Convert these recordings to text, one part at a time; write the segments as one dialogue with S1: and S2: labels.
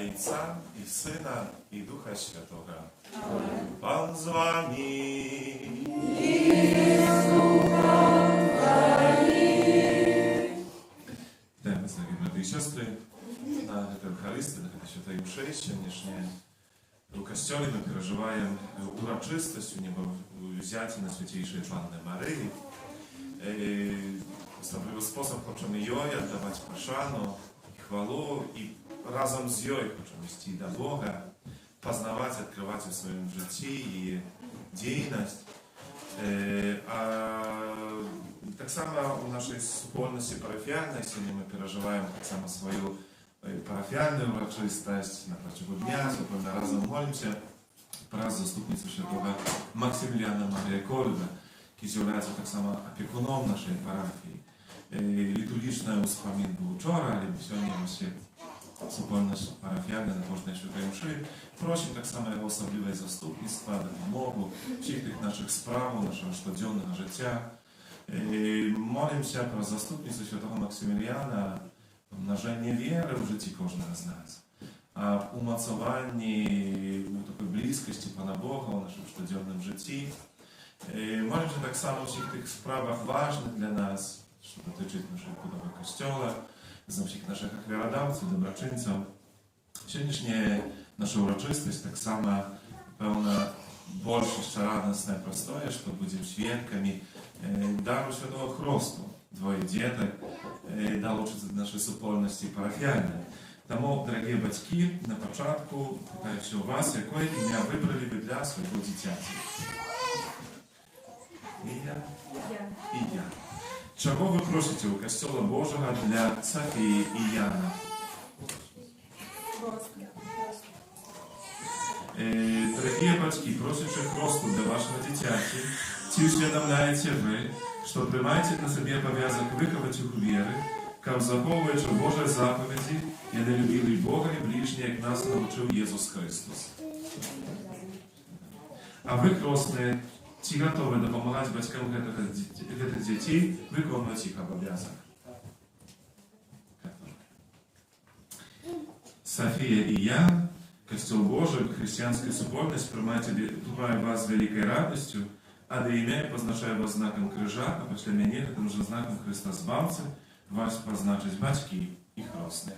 S1: Ojca i Syna i Ducha Świętego. Pan z wami. Witamy sobie, braty i siostry, na tej Eucharystii, na tej Świętej Mszy. Сьогоднішнє у Kościele my przeżywamy uroczystość niebowzięcia Najświętejszej Panny Maryi. W особливий sposób chcemy jej oddawać paszanu i chwalu i razem z nią chcemy iść do Boga, poznawać, odkrywać w swoim życiu i działalność. A tak samo u naszej wspólności parafialnej, сегодня my przeżywamy tak samo swoją parafialną uroczystość na prawdziwego dnia, zupełnie razem modlimy się про заступницю Świętego Maksymiliana Maria Kolbe, który jest tak samo opiekunem naszej parafii. Liturgiczne uspomnienie było wczoraj, ale dzisiaj właśnie wspólność parafialna na każdej Świętej Mszy. Prosimy tak samo o osobliwe zastupnictwo, допомогу всіх tych naszych spraw, naszego codziennego życia. Modlimy się pro zastupnictwo Świętego Maksymiliana, pomnożenie wiary w życiu każdego z nas. A umocowanie takiej bliskości Pana Boga w naszym codziennym życiu. Modlimy się tak samo w wszystkich tych sprawach ważnych dla nas, co dotyczy naszego budowy Kościoła, za wszystkich naszych ofiarodawców, dobroczyńców. Dzisiejsza nasza uroczystość tak samo pełna большей радостной простоя, что будем świadkami daru Świętego Chrztu. Dwoje dzieci долучатся до нашей супольности парафиальной. Тому, дорогие батьки, на початку питаюся у вас, яке ім'я вибрали ви для свого дитяті? І я. Чого ви просите у Костьола Божого для Софії і Яна? Дорогие батьки, просите Христу для вашего дитяти, чи усведомляете вы, что приймаєте на себе обов'язок виховати їх віри, как заховуючи Божі заповіді, і не любили Бога і ближнього, як нас навчив Ісус Христос. А ви, хрестні, чи готові допомагати батькам цих дітей виконувати їх обов'язок? Софія і я, Костел Божий, християнская супольность, приймаю вас з великою радостю, а до ім'я позначаю вас знаком крижа, а після мене тим же знаком Христа Збавця вас позначать батьки і хрестні.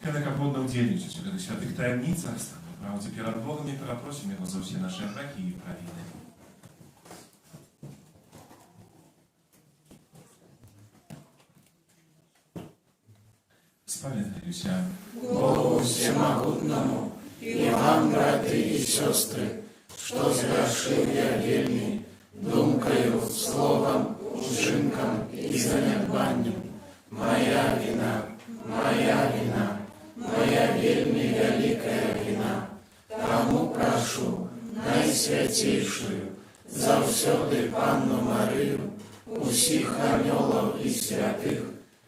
S1: Kiedy kapłan udzielić się w świętych tajemnicach, prawdzie przed Bogiem i prosimy Go za wszystkie nasze grzechy i prawiny. Spowiadaj się
S2: Богу Всемогутному и вам, братья и сестры, что зграшил я вельми, думкою, словом, учинком и занедбанием. Моя вина, моя вельми великая вина. Тому прошу Найсвятейшую, завсёды Панну Марию, усіх анёлов и святых,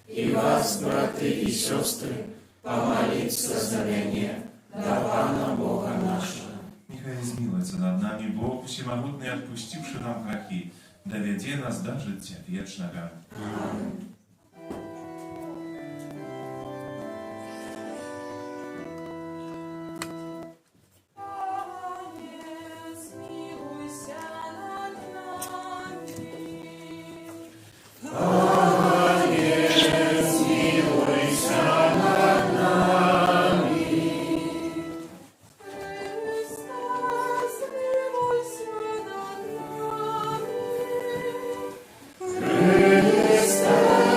S2: и вас, братья и сестры, помолиться за меня, до Пана Бога нашего.
S1: Niechaj zmiłuje nad nami Bóg Всемогутный, odpuściwszy nam grzechy, dowiedzie nas do życia wiecznego.
S2: Amen.
S3: Христос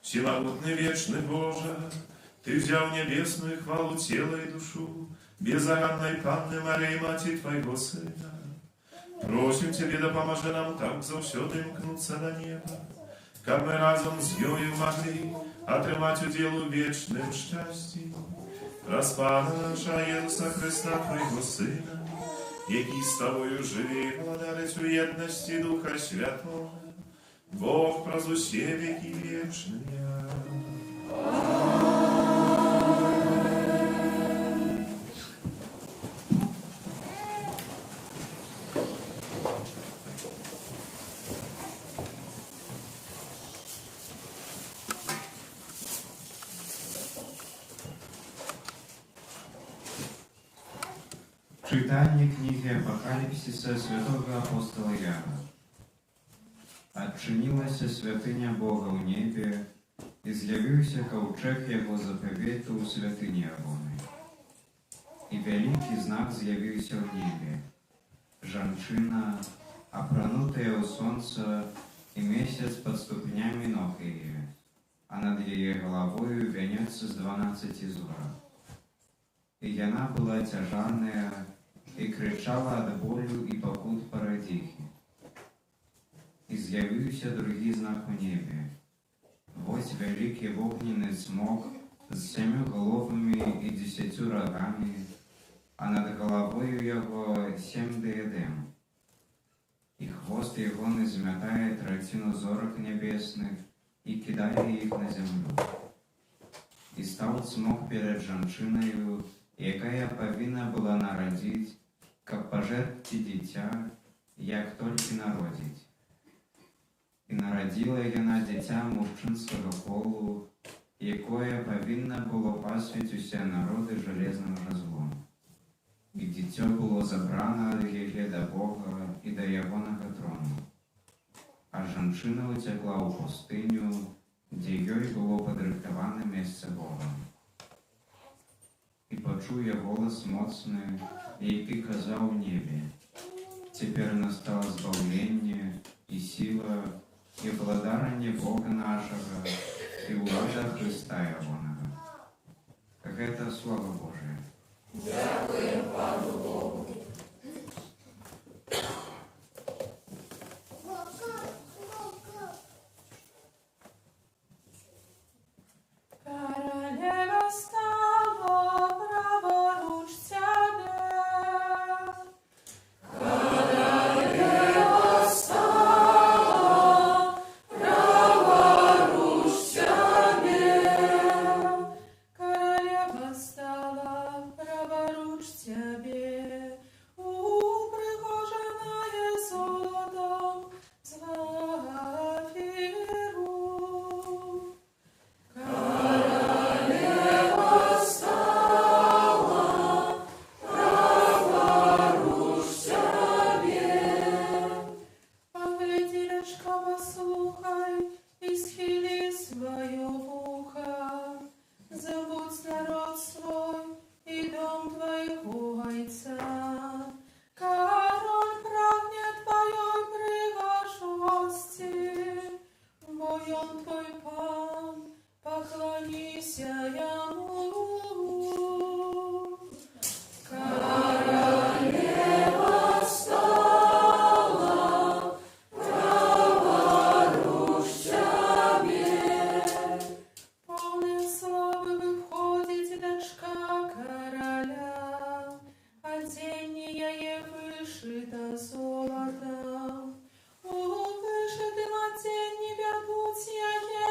S1: Всемогутный вечный Боже, Ты взял небесную хвалу тела и душу безоранной Панны Марии, Мати Твоего Сына. Просим Тебе, да поможи нам так завсёды мкнуться на небо, как мы разом с Ёю могли отрымать уделу вечным счастьем. Распана наша Иисуса Христа, Твоего Сына, який з Тобою живе і владарить у єдності Духа Святого, Бог про усе веки вечные.
S3: Читання книги Апокаліпсиса святого апостола Яна. Адчинилася святиня Бога в небі, і з'явився ковчег Його заповіту у святині Агони. І великий знак з'явився в небі. Жанчина, опранутая у сонця, і місяць під ступнями ног її, а над її головою венець з 12 зорок. І яна була тяжарная, і кричала від болю і покут парадихи. І з'явився другий знак у небі. Ось великий вогняний смок з 7 головами і 10 рогами, а над головою його 7 диадем. І хвост його не змятає третину зорок небесних і кидає їх на землю. І став смок перед жанчиною, якая повинна була народить, как пожертвити дитя, як тільки народить. І народила яна дитя мужчинського полу, якое повинно було пасвіть усе народи железним жезлом. І дитя було забрано від її до Бога і до Ягоного трону. А жанчина утекла у пустиню, де їй було подрихтоване місце Бога. І почув я голос моцний, який казав у небі: «Тепер настало збавлення, і сила, і владарення Бога нашого, і влада Христа Ягоного». Это Слово Божие.
S2: Дякую, Пану Богу.
S4: Королева стала праворуч тебя. Королева стала праворуч тебе. Королева стала праворуч тебе. Упригоженная золотом Зафиру. Королева стала праворуч тебе. Поглядишь-ка, послухай, и схили свое ухо. Забудь народ свой и дом твоего ойца. Король прагнет твоей пригожости, бо он твой пан, поклонися ему. Королева стала праворуч тебе. Полной славы выходит дочка короля, оденье ей вышито золотом. У вышитым оденье ведут яке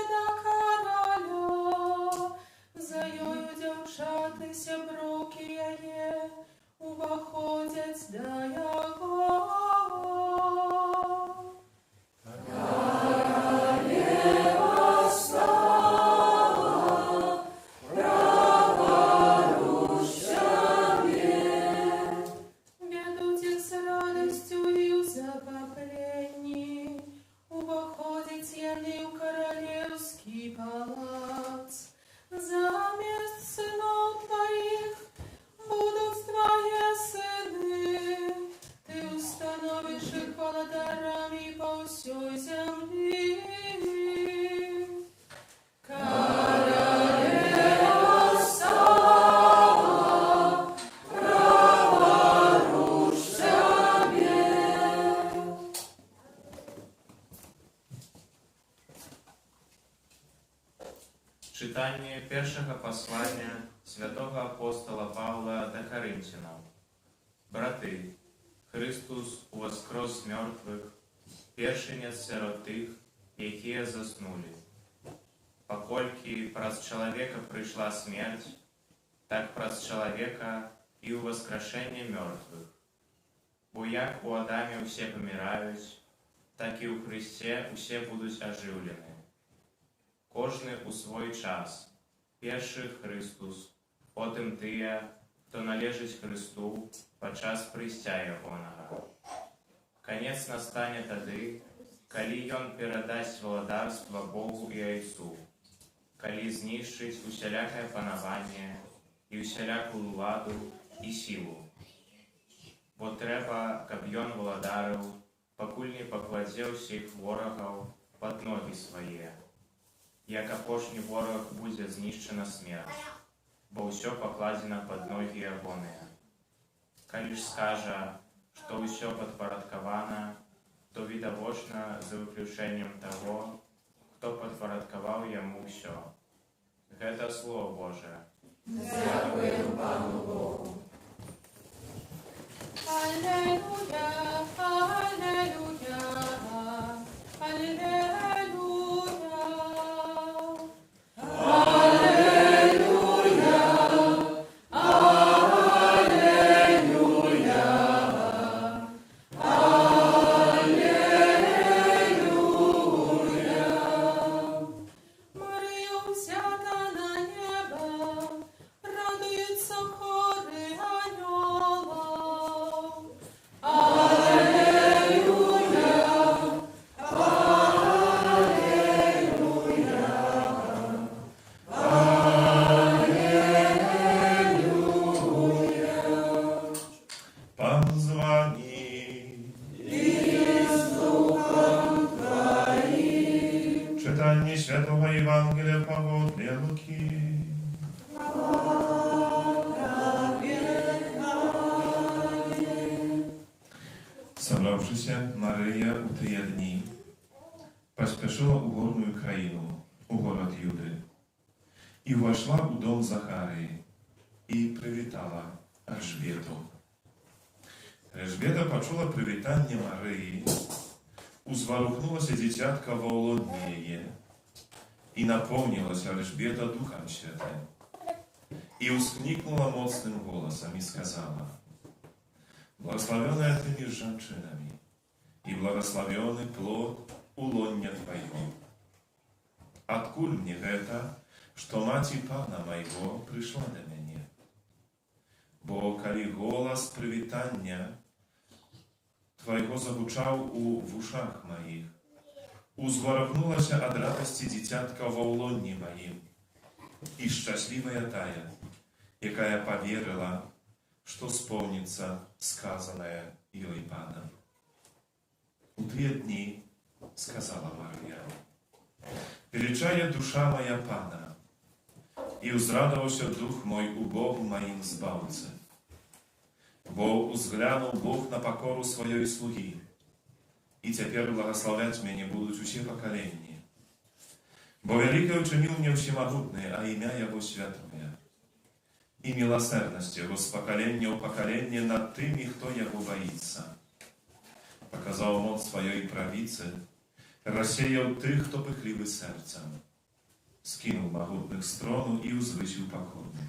S5: Читание первого послания святого апостола Павла до Коринфянам. Браты, Христос воскрес мертвых, першенец серед тих, які заснули. Покольки праз чоловіка прийшла смерть, так праз чоловіка і у воскрешення мертвих. Бо як у Адамі усі помирають, так і у Христі усі будуть оживлені. Кожний у свій час. Перший Христос, потім тия, хто належить Христу подчас прийстя Йогоного. Конець настане тоді, коли Ён передасть владарство Богу і Отцу, коли знищить усяляке панування і усяляку владу і силу. Бо треба, каб Ён владарив, покуль не покладе всіх ворогів під ноги свої. Як апошній ворог буде знищена смерть, бо все покладено під ноги Ягоные. Коли ж скаже, що все підпорядковано, то видовочно за виключенням того, хто підпорядковав йому все. Это Слово Божие.
S2: Дякуємо Пану Богу.
S4: Аллилуйя, аллилуйя, аллилуйя. Мария взята на небо, радуется хоры анёлов.
S1: Пан з вами. Читання Святого Євангелія погодля Луки. Собравшися, Мария у те дні поспешила у горную країну, у город Юди, і вошла у дом Захарії, і привітала Ельжбету. Ельжбета почула привітання Марії, узворухнулася дитятка во лоні її, і наповнилася Ельжбета Духом Святим, і усхнікнула моцним голосом і сказала: «Благословенная ты между женщинами, и благословенный плод улоння Твоего. Откуль мне это, что мать Пана моего пришла до меня? Бо коли голос привітання Твоего звучал в ушах моих, узворухнулася от радости дитятка во улонні моїм, и счастливая тая, якая поверила, что сповнится сказанное ее Паном. У те дни, сказала Мария, величая душа моя Пана, и узрадовался дух мой у Богу моим Збавце. Бо узглянул Бог на покору своей слуги, и теперь благословлять меня будут все поколения. Бо великое учинил мне всемогутное, а имя Его святое. И милосердность Его с поколения в поколение над теми, кто Его боится. Показал моц своей правицы, рассеял тых, кто пыхливый сердцем. Скинул могутных с трону и узвысил покорных.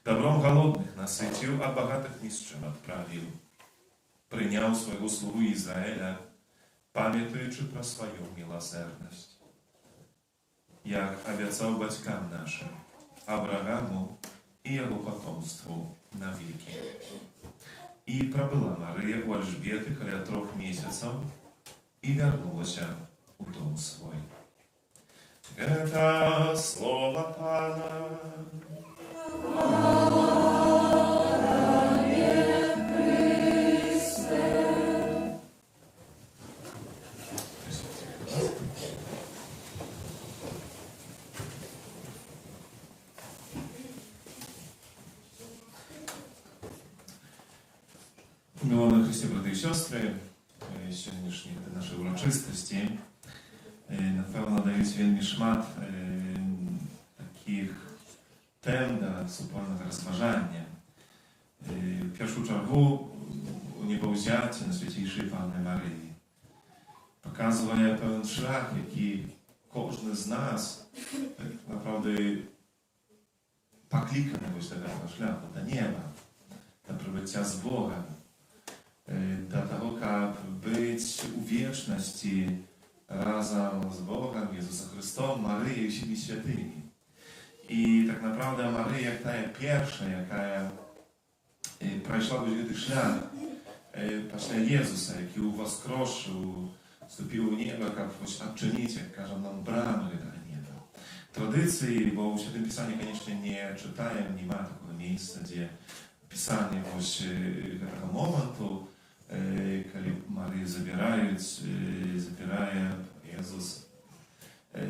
S1: Добром голодных насытил, а богатых ни с чем отправил. Принял своего слугу Израиля, памятуючи про свою милосердность. Як обещал батькам нашим, Аврааму и его потомству навеки. И пробыла Мария у Ельжбеты около 3 месяцев и вернулась у дом свой. Это слово Пана. Миловні Христі, брати і сестри, сьогоднішні наші урочистості, напевно, дають вельми шмат таких тем для супольного розважання. В першу чергу небовзяття на святійшій Панни Марії показує певний шлях, який кожен з нас так naprawdę покликаний ось до цього шляху, до неба, до прибуття з Богом, до того, як бути у вічності разом з Богом, Ісусом Христом, Марією і всіми святими. І так naprawdę Марія, як та перша, яка пройшла ось цей шлях після Єзуса, який воскресив, вступив у небо, як odczynić, як каже нам, брамы до неба. Традиції, бо у Святому Писанні, звісно, не читаємо, немає такого місця, де Писання ось цього моменту, коли Марію забирає Єзус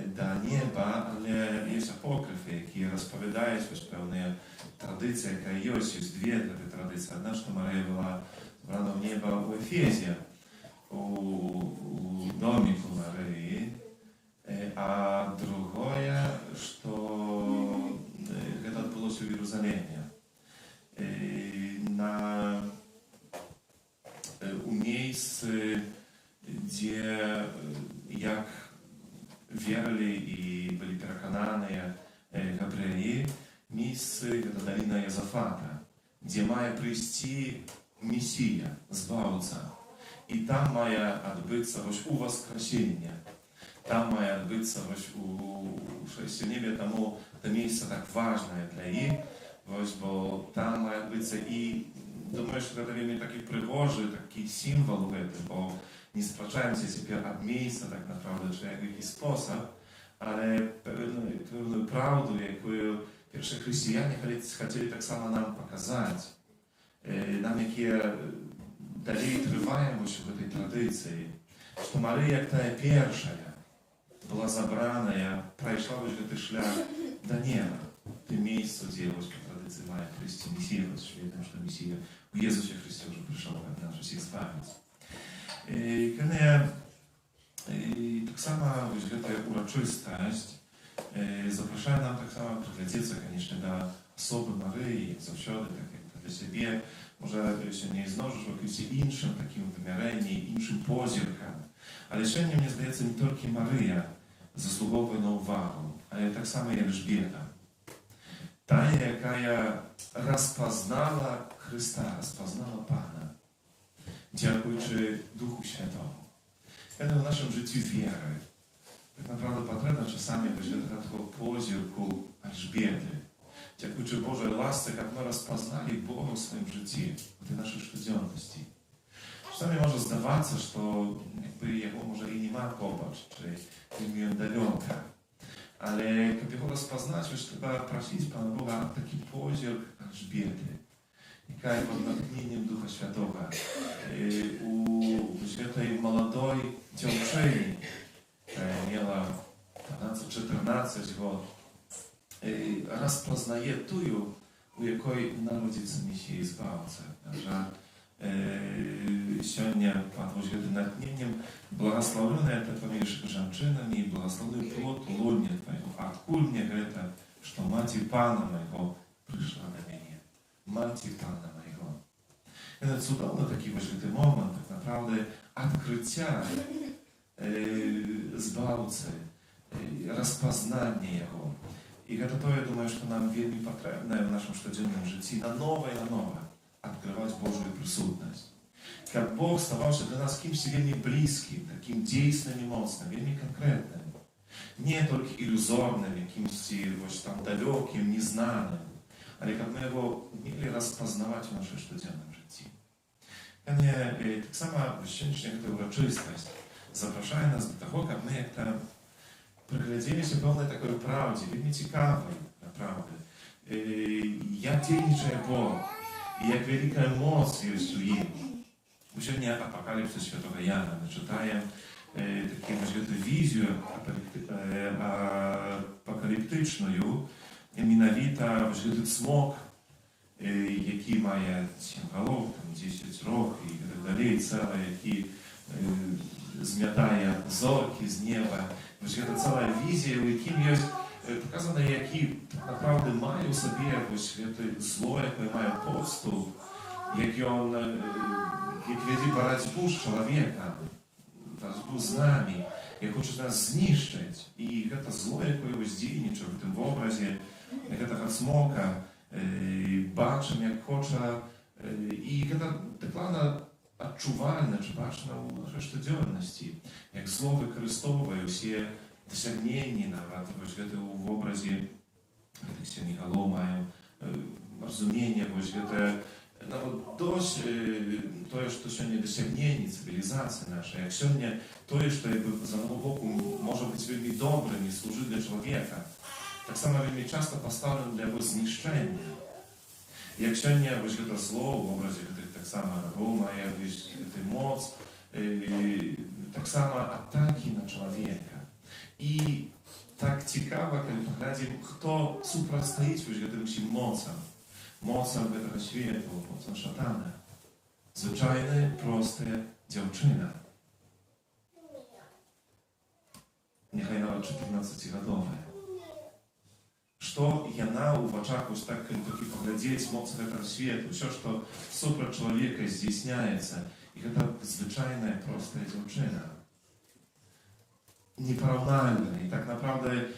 S1: до неба, але є апокрифи, які розповідають ось певні традиції, яка є, ось дві такі традиції. Одна, що Марія була збрана в небо у Ефезі, у домику Марии, а другое, что это отбылось в Иерусалиме. У miejsc, gdzie jak wierzyli i byli przekonani Hebrei, miejsce to Dolina Jozafata, gdzie ma przyjść Mesija, Zbawca. I tam ma odbyć ось u Воскресения. Tam ma odbyć ось u Шестинебе, тому to miejsce tak ważne dla nich, bo tam ma odbyć i думаю, что это именно такий пригожий, такий символ в этом, bo nie sprawdzałem się теперь od miejsca tak naprawdę, czy w jakiś sposób, ale pewną prawdę, jaką pierwsze chrześcijanie chcieli tak samo nam pokazać, nam jakie dalej trwają w tej tradycji, że Maryja, jak ta pierwsza, była zabrana, przeszła w ten szlak do nieba, w tym miejscu, gdzie w tradycji mają Chrystus Mesję, świetnym, że Mesja u Jezusie Chrystus już przyszedł, aby nas wszystkich zbawić. Tak samo ta uroczystość zaprasza nam tak samo przyglądać się, конечно, do osoby Maryi, jak zawsze, tak jak dla siebie, może się nie zdążysz w jakimś innym takim wymiarze, innym pozierkiem, ale średnio mnie zdaje się nie tylko Maryja zasługuje na uwagę, ale tak samo i Elżbieta. Ta, jaka rozpoznała Chrysta, rozpoznała Pana, dziękując Duchu Świętemu. W naszym życiu wiery. Tak naprawdę potrzebna czasami do takiego pozierku Elżbiety. Dziękując Bożej łasce, jak my rozpoznali Boga w swoim życiu, w tej naszej codzienności. Czasami może zdawać się, że jakby Jego może i nie ma popatrz, czy nie daleka. Ale jak Jego rozpoznać, już trzeba prosić Pana Boga o taki pozierk Elżbiety. Jaka pod natchnieniem Ducha Świętego u tej młodej dziewczyny, która miała 12-14 lat, rozpoznaje tu, u jakiej narodzi się Mesja Zbawca. Że сегодня под tym natchnieniem błogosławiona ta pomiędzy żonami, błogosławiony plod łodnia Twojego. Откуда мне это, что Матерь Пана Моего пришла до меня? Матерь Пана Моего. Это cudowny taki właśnie moment, tak naprawdę odkrycia Zbawcy, rozpoznanie Jego. I to ja думаю, że nam wielmi potrzebne w naszym codziennym życiu na nowe i na nowe odkrywać Bożą присутność. Jak Bóg stawał się dla nas kimś wielmi bliskim, takim dziejstnym i mocnym, wielmi konkretnym. Nie tylko iluzornym, jakimś właśnie tam dalekim, nieznanym, ale jak my Go mieli rozpoznawać w naszym codziennym życiu. Tak samo właśnie ta uroczystość zaprasza nas do tego, jak my jak tam przyglądali się pełnej takiej prawdzie, wielmi ciekawej, naprawdę. Jak dzielniczy Bóg i jak wielka moc jest u Jego. Usiednie Apokalipsy Świętego Jana, my czytaємо taką właśnie wizję apokaliptyczną, mianowita właśnie smok, jaki ma 7 голов, 10 rog i tak dalej, cały, jaki zmiataje zorki z nieba. Właśnie to cała wizja, u jakim jest показано, які naprawdę mają sobie jakoś zło, jakie mają postup, jaki on, jak wiedzie боротьбу z człowieka, боротьбу z nami, jak chce nas zniszczyć. I to zło, jakie jego zdjęcie w tym obrazie, jak to smoka, baczym, jak chce, i to dokładna odczuwalne, czy baczna u codzienności, jak zło wykorzystują się dosięgnięcie nawet w obrazie tych księgi mają rozumienie, nawet dość to, że to się nie dosięgnięcie cywilizacji naszej, jak się nie to, że jakby za boku może być wielmi dobrym i służy dla człowieka, tak samo wielmi często postawione dla jego zniszczenia. Jak się nie to zło w obrazie tak samo Roma, jakbyś moc, tak samo ataki na człowieka. I tak ciekawe, kiedy poglądamy, kto suprostoi tym mocom. Mocą tego świata, mocą szatana. Zwyczajna, prosta dziewczyna. Niechaj nawet 14-годовая. Что она в очах вот так поглядеть моц этого света, все, что супер человека здійсняется, и это звичайная, простая девчина. Непоравнальна. И так naprawdę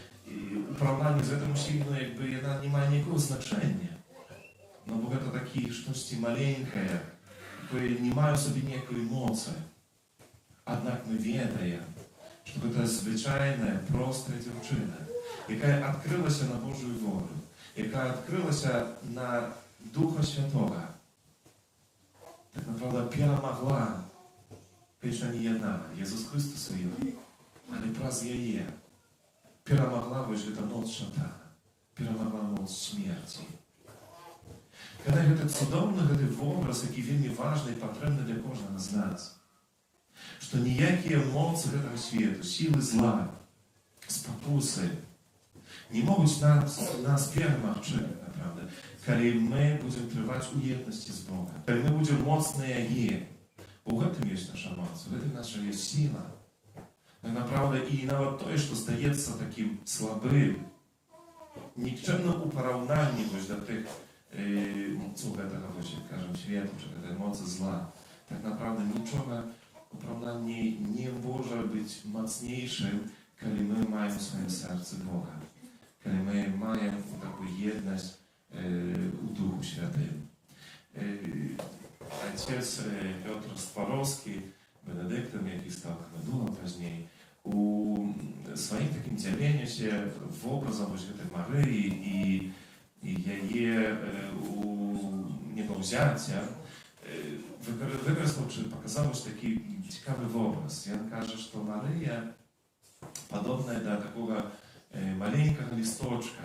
S1: upoравнanie z этим сильно, jakby она не ma никакого значения. No bo to takie sztuczki maleńkie, które nie mają sobie ніякої mocy. Однак my wiemy, że to jest zwyczajna, prosta dziewczyna, jaka odkryła się na Bożą wolę, jaka odkryła się na Ducha Świętego. Tak naprawdę перемогла, конечно, не jedna, Jezus Chrystus ее, ale przez jej перемогла tę noc szatana, перемогла moc śmierci. Когда это цудовно, это образ, який вельми важный и потребный для каждого из нас. Что никакие эмоции этого света, силы зла, спокусы не могут нас перемогчить, правда, когда мы будем трывать у едности с Богом. Когда мы будем мощные. В этом есть наша моц, в этом наша есть сила. Но, правда, и навіть то, что стається таким слабым, никчемно у поравнанні до тих moców tego, кажем, światu, czy tej mocy zła. Tak naprawdę niczego uprawnanie nie może być mocniejszym, kiedy my mamy w swoim sercu Boga. Kiedy my mamy taką jedność u Duchu Świętym. Ojciec Piotr Stwarowski, benedyktem, jaki stał kandydatem później, u swoim takim dzieleniu się w obrazach Świętej Maryi i jej niepowzięcia wykorzystał, czy pokazał taki ciekawy obraz. On każe, że Maryja podobna do takiego maleńkiego listoczka,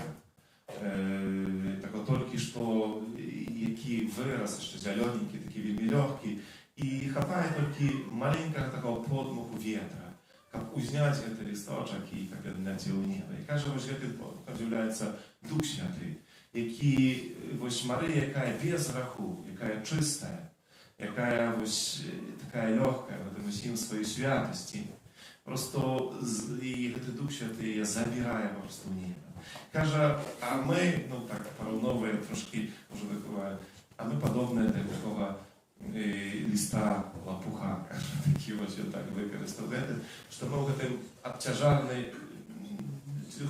S1: tego tylko, że jaki wyraz, jeszcze zieloninki, taki wielmi lekki i chapає tylko maleńkiego takiego podmuchu wietra, jak uznać ten listoczek i jak podnieść u nieba. I każe, że tym podziwiaється Duch Święty. Jaki Maryja, jaka jest bez rachu, jaka jest czysta, jaka jest taka lekka, w swojej świętości. Po prostu i ten Duch Święty je zabiera po prostu w niebo. Każe, a my, no tak porównuję troszkę, może wychowałem, a my podobne do takiego lista lapucha, taki właśnie tak wykorzystuje, że mogę tym obciążarny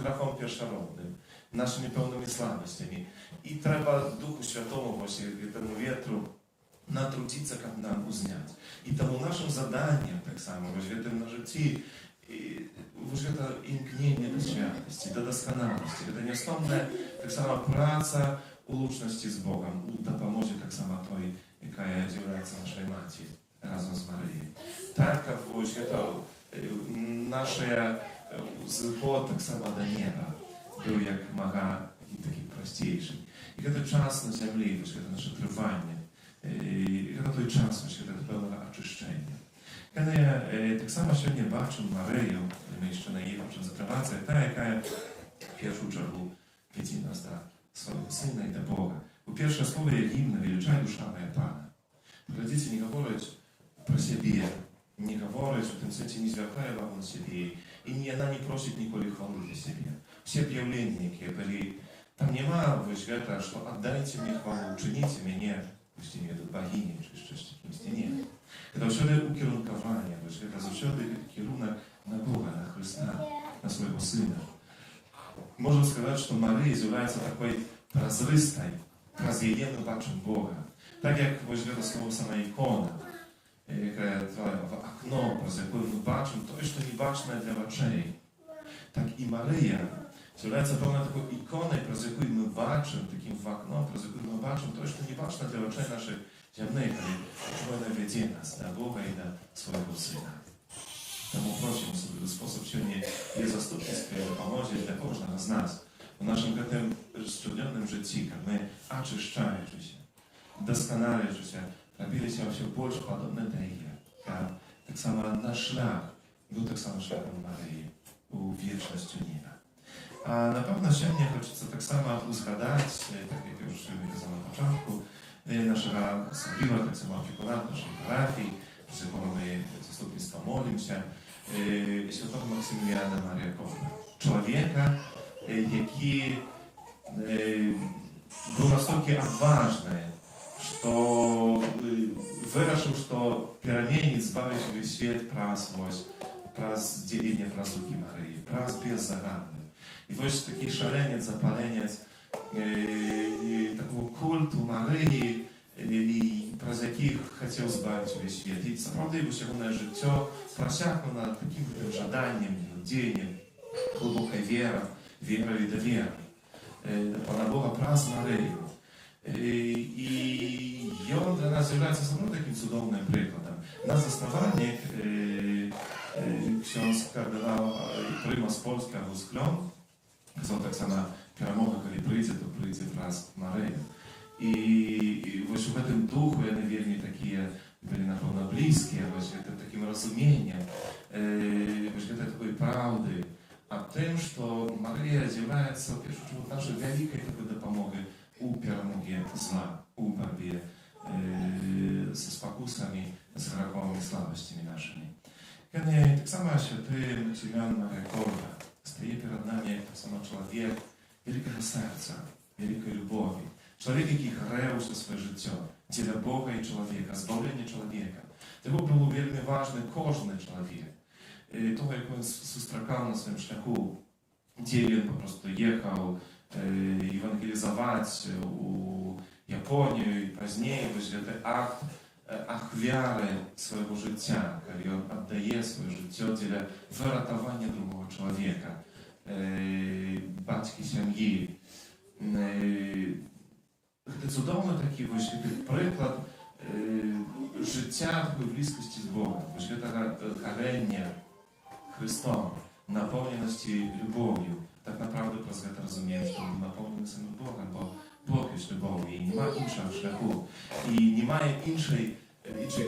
S1: grafą pierwszorodnym, naszymi pełnymi słabościami. I trzeba Duchu Świętemu właśnie, temu wietru, natrudzić, jak nam uznać. I temu naszym zadaniem, tak samo, właśnie tym na życiu, właśnie to imknienie do świętości, do doskonałości. To niestąpna, tak samo praca u łączności z Bogiem, u pomocy tak samo tej, jaka jest naszej Matki, razem z Maryją. Tak, jak właśnie to nasze zchód tak samo do nieba był jak maga i taki prostniejszy. I kiedy czas na ziemi, właśnie to nasze trwanie, i to ten czas właśnie to pełne oczyszczenie. Kiedy tak samo się nie baczę Maryję, my jeszcze na jej pracę, ta jaka w pierwszą czergu wiedzie nas do swojego Syna i do Boga. Bo pierwsze słowo jest himna, wielczaj dusza moja Pana. Poglądajcie, nie mówić pro siebie, не говорить, у тим сенсі не звертає увагу на себе, і вона не просить ніколи хвали для себе. Всі об'явлення, які були, там нема, вось гэта, що «отдайте мне хвалу, учините мене», пусть имеют богини, чи щось таким стіні. Це всюди укерункування, вось гэта завсёды кірунок на Бога, на Христа, на своего Сына. Можно сказать, что Мария является такой прозрыстой, раз яе мы бачим Бога. Так як вось гэта слово сама ікона, яка в окно, праз якое ми бачимо то, що не бачне для очей. Так і Марія являється певною такою іконою, праз яку ми бачимо, таким в окно, праз яку ми бачимо то, що не бачне для очей наших земних, але вона веде нас до Бога і до свого Сина. Тому просимо собі спосіб сьогодні є заступницькою допомозі для кожного з нас у нашому гэтым щоденному житті, коли ми очищаючися, досконалюючися, робилися все більш подобне до її. Так само наш шлях був так само шляхом Марії у вічність у неба. А напевно, сьогодні хочеться так само згадати, так як я вже казав на початку, нашого особливого так само опікуна, нашої парафії, з якого ми заступництво молимося, святого Максиміліана Маріяковна. Чоловіка, який був настільки відважний, что вырашил, что переменит, збавить весь свет праз деление праз руки Марии, праз беззарадный. И вот такий шаленец, запаленец такого культу Марии, и праз яких хотел збавить весь свет. И правда его сьогодні життя просякнуто таким жаданням, людям, глубокой верой до веры. Пана Бога праз Марию. І він для нас є самим таким чудовним прикладом. На заснованні ksiądz кардинал Примас Польська Гускльон казав так само перемога, коли прийде, то прийде праз Марію. І ось у цьому духу вони вельми такі були, напевно, близькі, ось таким розумінням, ось такої правди, а тим, що Марія з'являється, в першу чергу, нашою великою такою допомогою у перемоге зла, у борьбе со спокусами, с греховыми слабостями нашими. Kiedy tak samo święty Maksymilian Marjakowa staje przed nami tak samo człowiek wielkiego serca, wielkiej lubowi. Człowiek, jaki chreł za swoje życie dla Boga i człowieka, zbawienie człowieka. Tego było wielmi ważne każdy człowiek. To, jak on sustrzegał na swoim szlaku, gdzie on po prostu jechał ewangelizować u Japonii i później ten akt wiary swojego życia, kiedy on oddaje swoje życie dla wyratowania drugiego człowieka, батьки сім'ї. Це cudowny taki właśnie приклад życia w bliskości z Bogiem, właśnie taka kalenia Chrystom, napełnioności lubowią. Tak naprawdę przez to rozumiemy, że on napełniony samym Bogiem, bo Bóg jest lubowią i nie ma innego szlaku. I nie ma innej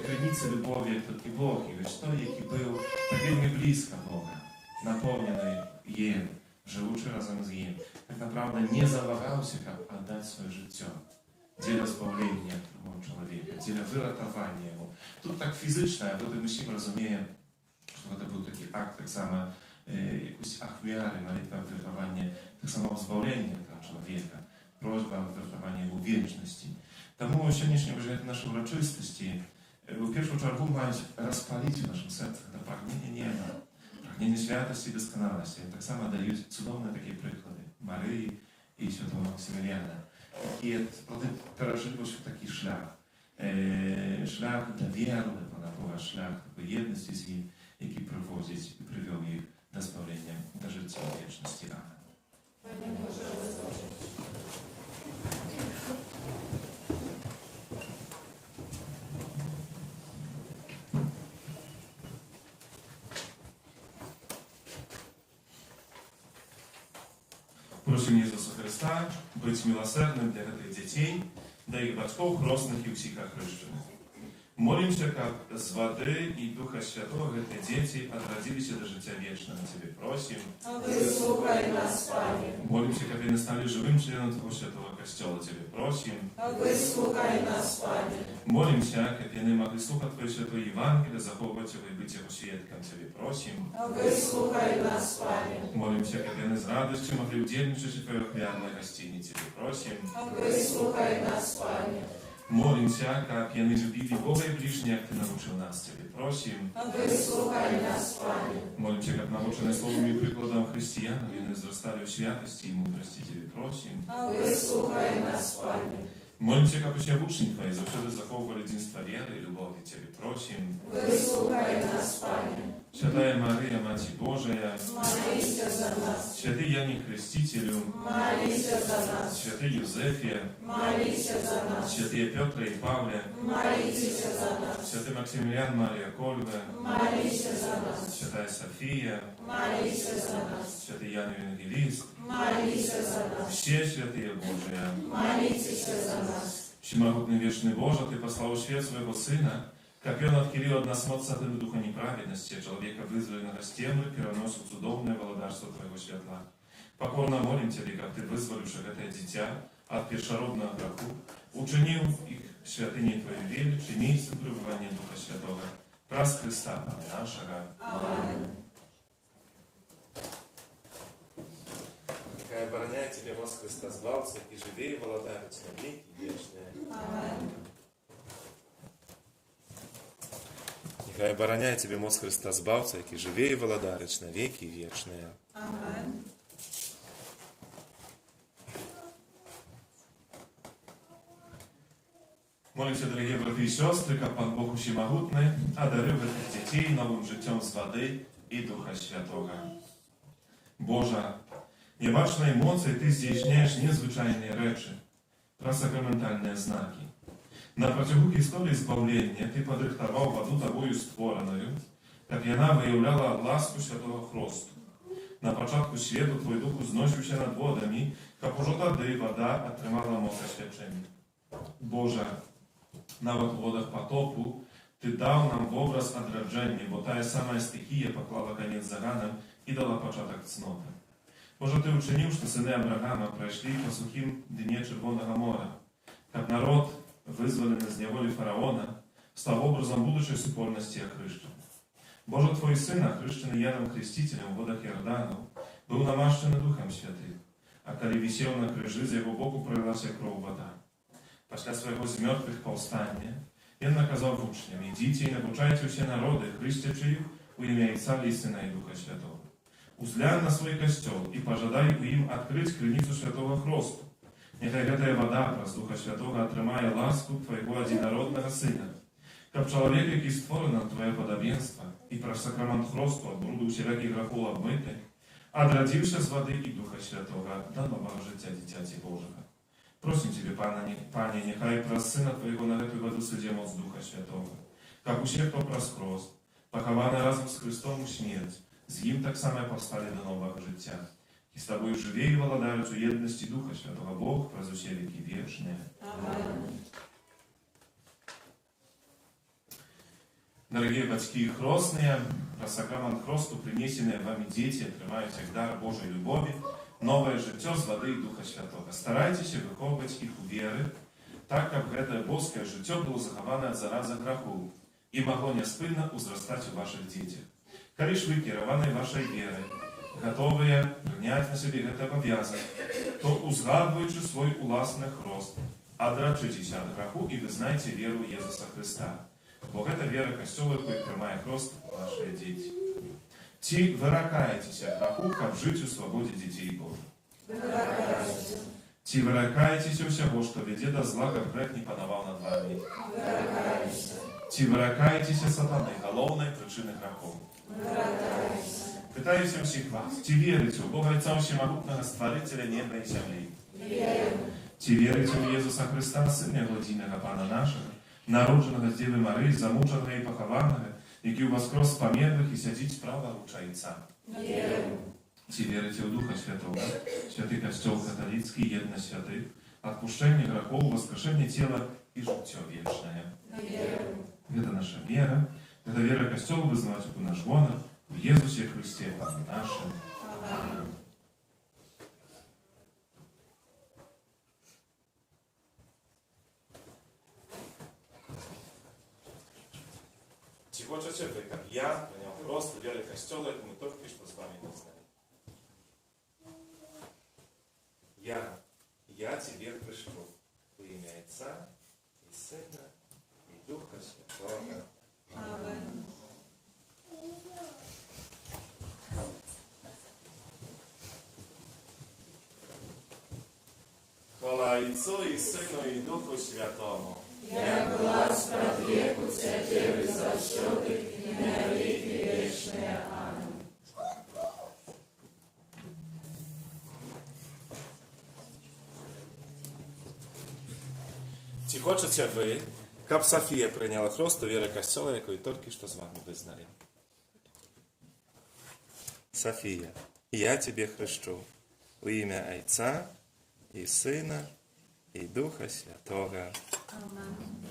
S1: granicy lubowi, jak tylko Bóg. I wiesz, to, jaki był tak wielmi blisko Boga, napełniony Jem, żyjący razem z Jem, tak naprawdę nie zawahał się oddać swoje życie dla zbawienia drugiego człowieka, dla wyratowania Jego. To tak fizyczne, a wtedy musimy rozumieć, że to był taki akt tak samo jakoś achwiary, modlitwa o wyratowanie, tak samo zbawienia dla człowieka, prośba o wyratowanie Jego wieczności. Тому сьогоднішнє вважання нашої урочистості в першу чергу мають розпалити в нашому серці це прагнення неба, прагнення святості і досконалості. Так само дають чудовні такі приклади Марії і святого Максиміліана, які пережили ось такий шлях. Шлях до віри, до Пана Бога, шлях такої єдності з ним, який приводить і привів їх до збавлення, до життя вічності. Амінь. Просім Ісуса Христа бути милосердним для гэтых дзяцей, да іх бацькоў, хросных і ўсіх ахрышчаных. Молимся, как с воды и Духа Святого эти дети отрадились до життя вечного. Тебе просим.
S2: Выслухай нас, Пане.
S1: Молимся, как они стали живым членом Твоего Святого Костола. Тебе просим.
S2: Выслухай нас, Пане.
S1: Молимся, как они могли слухать Твое Святое Евангелие, заховывать его и быть его свидетелем. Тебе просим.
S2: Выслухай нас, Пане.
S1: Молимся, как они с радостью могли удельничать в Твоей хлябной гостине. Тебе просим.
S2: Выслухай нас, Пане.
S1: Молимся, как они любили Бога и ближних, как Ты научил нас. Тебе просим.
S2: Выслухай нас, Пане.
S1: Молимся, как наученные словом и прикладом христиан, и возрастали в святости и мудрости. Тебе просим.
S2: Выслухай нас, Пане.
S1: Молимся, как все учни Твои, завсёды заховывали единство веры и любови. Тебе просим.
S2: Выслухай нас, Пане.
S1: Святая Мария, Мать Божия,
S2: Молися за нас.
S1: святый Яне Крестителю,
S2: Молися за нас.
S1: святый Юзефе,
S2: Молися за нас.
S1: святые Петра и Павле,
S2: Молися за нас.
S1: святый Максимилиан Мария Кольве,
S2: Молися за нас.
S1: святая София,
S2: Молися за нас.
S1: святый Ян Евангелист,
S2: Молися за нас.
S1: все святые Божия.
S2: Молитесь за нас.
S1: Всемогутный вечный Боже, Ты послал в свет Своего Сына, как Он открыл от нас от сатаны духа неправедности, человека вызволенного с тем, переносу цудовное володарство Твоего светла. Покорно молим Тебя, как Ты, вызволивших это дитя от першородного греху, учинил их святыней Твоей величи, место пребывания Духа Святого. Прас Христа, Пане нашего.
S2: Аминь.
S1: Нехай обороняет Тебя мост Христа Збавца, и живее и володарец на веки вечные.
S2: Аминь.
S1: Нехай обороняет Тебе мост Христа Збавца, и живее и володарец на веки вечные.
S2: Аминь.
S1: Молимся, дорогие братья и сестры, как Пан Бог Всемогутний одарив этих детей новым життям з води и Духа Святого. Боже, неважно емоції, Ти здійсняєш незвичайні речі, просакраментальні знаки. На протягу історії збавлення Ти подрихтував воду тобою створеною, як вона виявляла ласку Святого Христу. На початку світу Твій Дух узносився над водами, як уже тоді вода отримала моце свячення. Боже, навіть у водах потопу Ти дав нам в образ одрадження, бо та сама стихія поклала конець заганам і дала початок цноти. Боже, Ти учинив, що сини Авраама пройшли по сухим дні Червоного моря, як народ, визволений з неволі фараона, став образом будущої супольності окрещений. Боже, Твій Син, окрещений Яном Крестителем в водах Йордану, був намащений Духом Святим, а коли висів на крижі, з його боку пролилася кров вода. Після свого з мертвих повстання, Він наказав учням: «Ідіть і навчайте усі народи, хрестячи їх у ім'я Отця і Сина і Духа Святого. Узглянь на свой костел и пожадай им открыть крыницу Святого Христу. Нехай гэтая вода праз Духа Святого отрымае ласку Твоего одинародного Сына, как человек, який створен на Твое подобенство, и праз сакрамент Христу от бруду всяких грехов обмыты, отродившись з воды и Духа Святого, до нового життя Дитяти Божого. Просим Тебе, Пане, нехай праз Сына Твоего на эту воду сойдем з Духа Святого, как у всех, кто праз крест, похованы разом с Христом у смерть, з Ним так само повстали до нового життя. І з Тобою живе і володарец у єдності Духа Святого Бог, праз усі віки вічні.
S2: Аминь.
S1: Дорогие батьки и хрестные, праз сакрамент хресту принесенные вами дети отримають як дар Божої любові, новое життя з води і Духа Святого. Старайтеся виховувати їх у віри, так, як це божське життя було заховане від зарази греху і могло неспинно узрастати у ваших дітях. Коли ж ви керовані вашою вірою, готові прийняти на себе цей обов'язок, то узгадуючи свій уласний хрест, одрачитеся від греху і визнаєте віру Ісуса Христа. Бо це віра Костюла, який приймає хрест ваші діти. Чи виракаєтеся від греху, як жити у свободі дітей Божих?
S2: Выракайся.
S1: Чи виракаєтеся всього, що веде до зла, як грех не панував над вами?
S2: Выракайся.
S1: Чи виракаєтеся сатани, головної причини греху?
S2: Выракайся.
S1: Питаюся всіх вас, чи вірите у Бога Отця Всемогутнього Створителя неба і землі?
S2: Верим.
S1: Чи вірите у Ісуса Христа, Сина Владимира, Пана нашого, народженого з Діви Марії, замученого і похованого, який воскрес з померлих і сидить справа руча Отця?
S2: Верим.
S1: Чи вірите у Духа Святого, Святий Костел католицький, єдно святих, отпущення грехов, воскрешення тіла и жыццё вечнае.
S2: Верую.
S1: Гэта наша вера, гэта вера Касцёла вызнаваць у наш гонар, у Езусе Христе, Пане нашым. Аминь. Ці хочаце ви, як я, прийняв просто віри Костьола, як ми тільки що з вами не знали. Я тебе пришлю во ім'я Отця і Сина і Духа Святого.
S2: Аминь.
S1: Хвала Отцу і Сину і Духу Святому.
S2: Як глас под веку теперь и зачеты, и на веки вечные. Аминь.
S1: Чи хочете ви, каб Софія прийняла просто віри Костьола, якої тільки що з вами визнали? Софія, я тебе хрещу у ім'я Отця і Сина і Духа Святого.
S2: Аминь.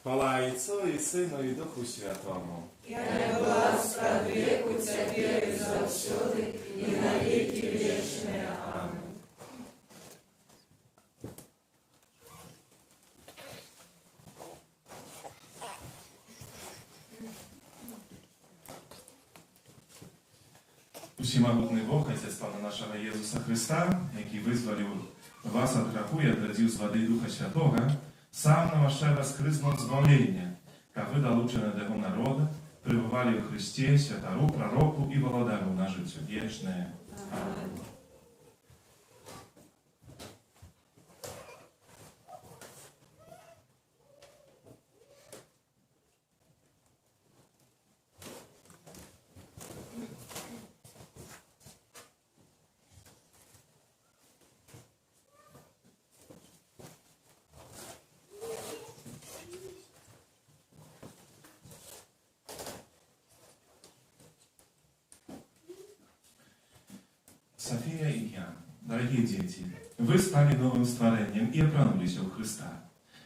S1: Хвала Отцу і Сину і Духу Святому.
S2: Як глас под веку теперь и зачеты, и на веки вечные. Аминь.
S1: Усімагутний Бог, Отець Пана нашого Єзуса Христа, який визволив вас от греху и отрадил с воды Духа Святого, сам на ваше воскреснул збавление, как вы долучены до Его народа, пребывали в Христе, святору, пророку и володарю на житие вечное. Аминь. София и Ян, дорогие дети, вы стали новым створением и опранулись у Христа.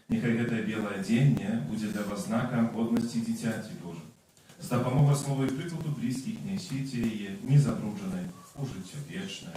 S1: Нехай это белое оденье будет для вас знаком годности дитяти Божьего. С допомогою слова и прикладу близких несите ее незабрудженной у життя вечное.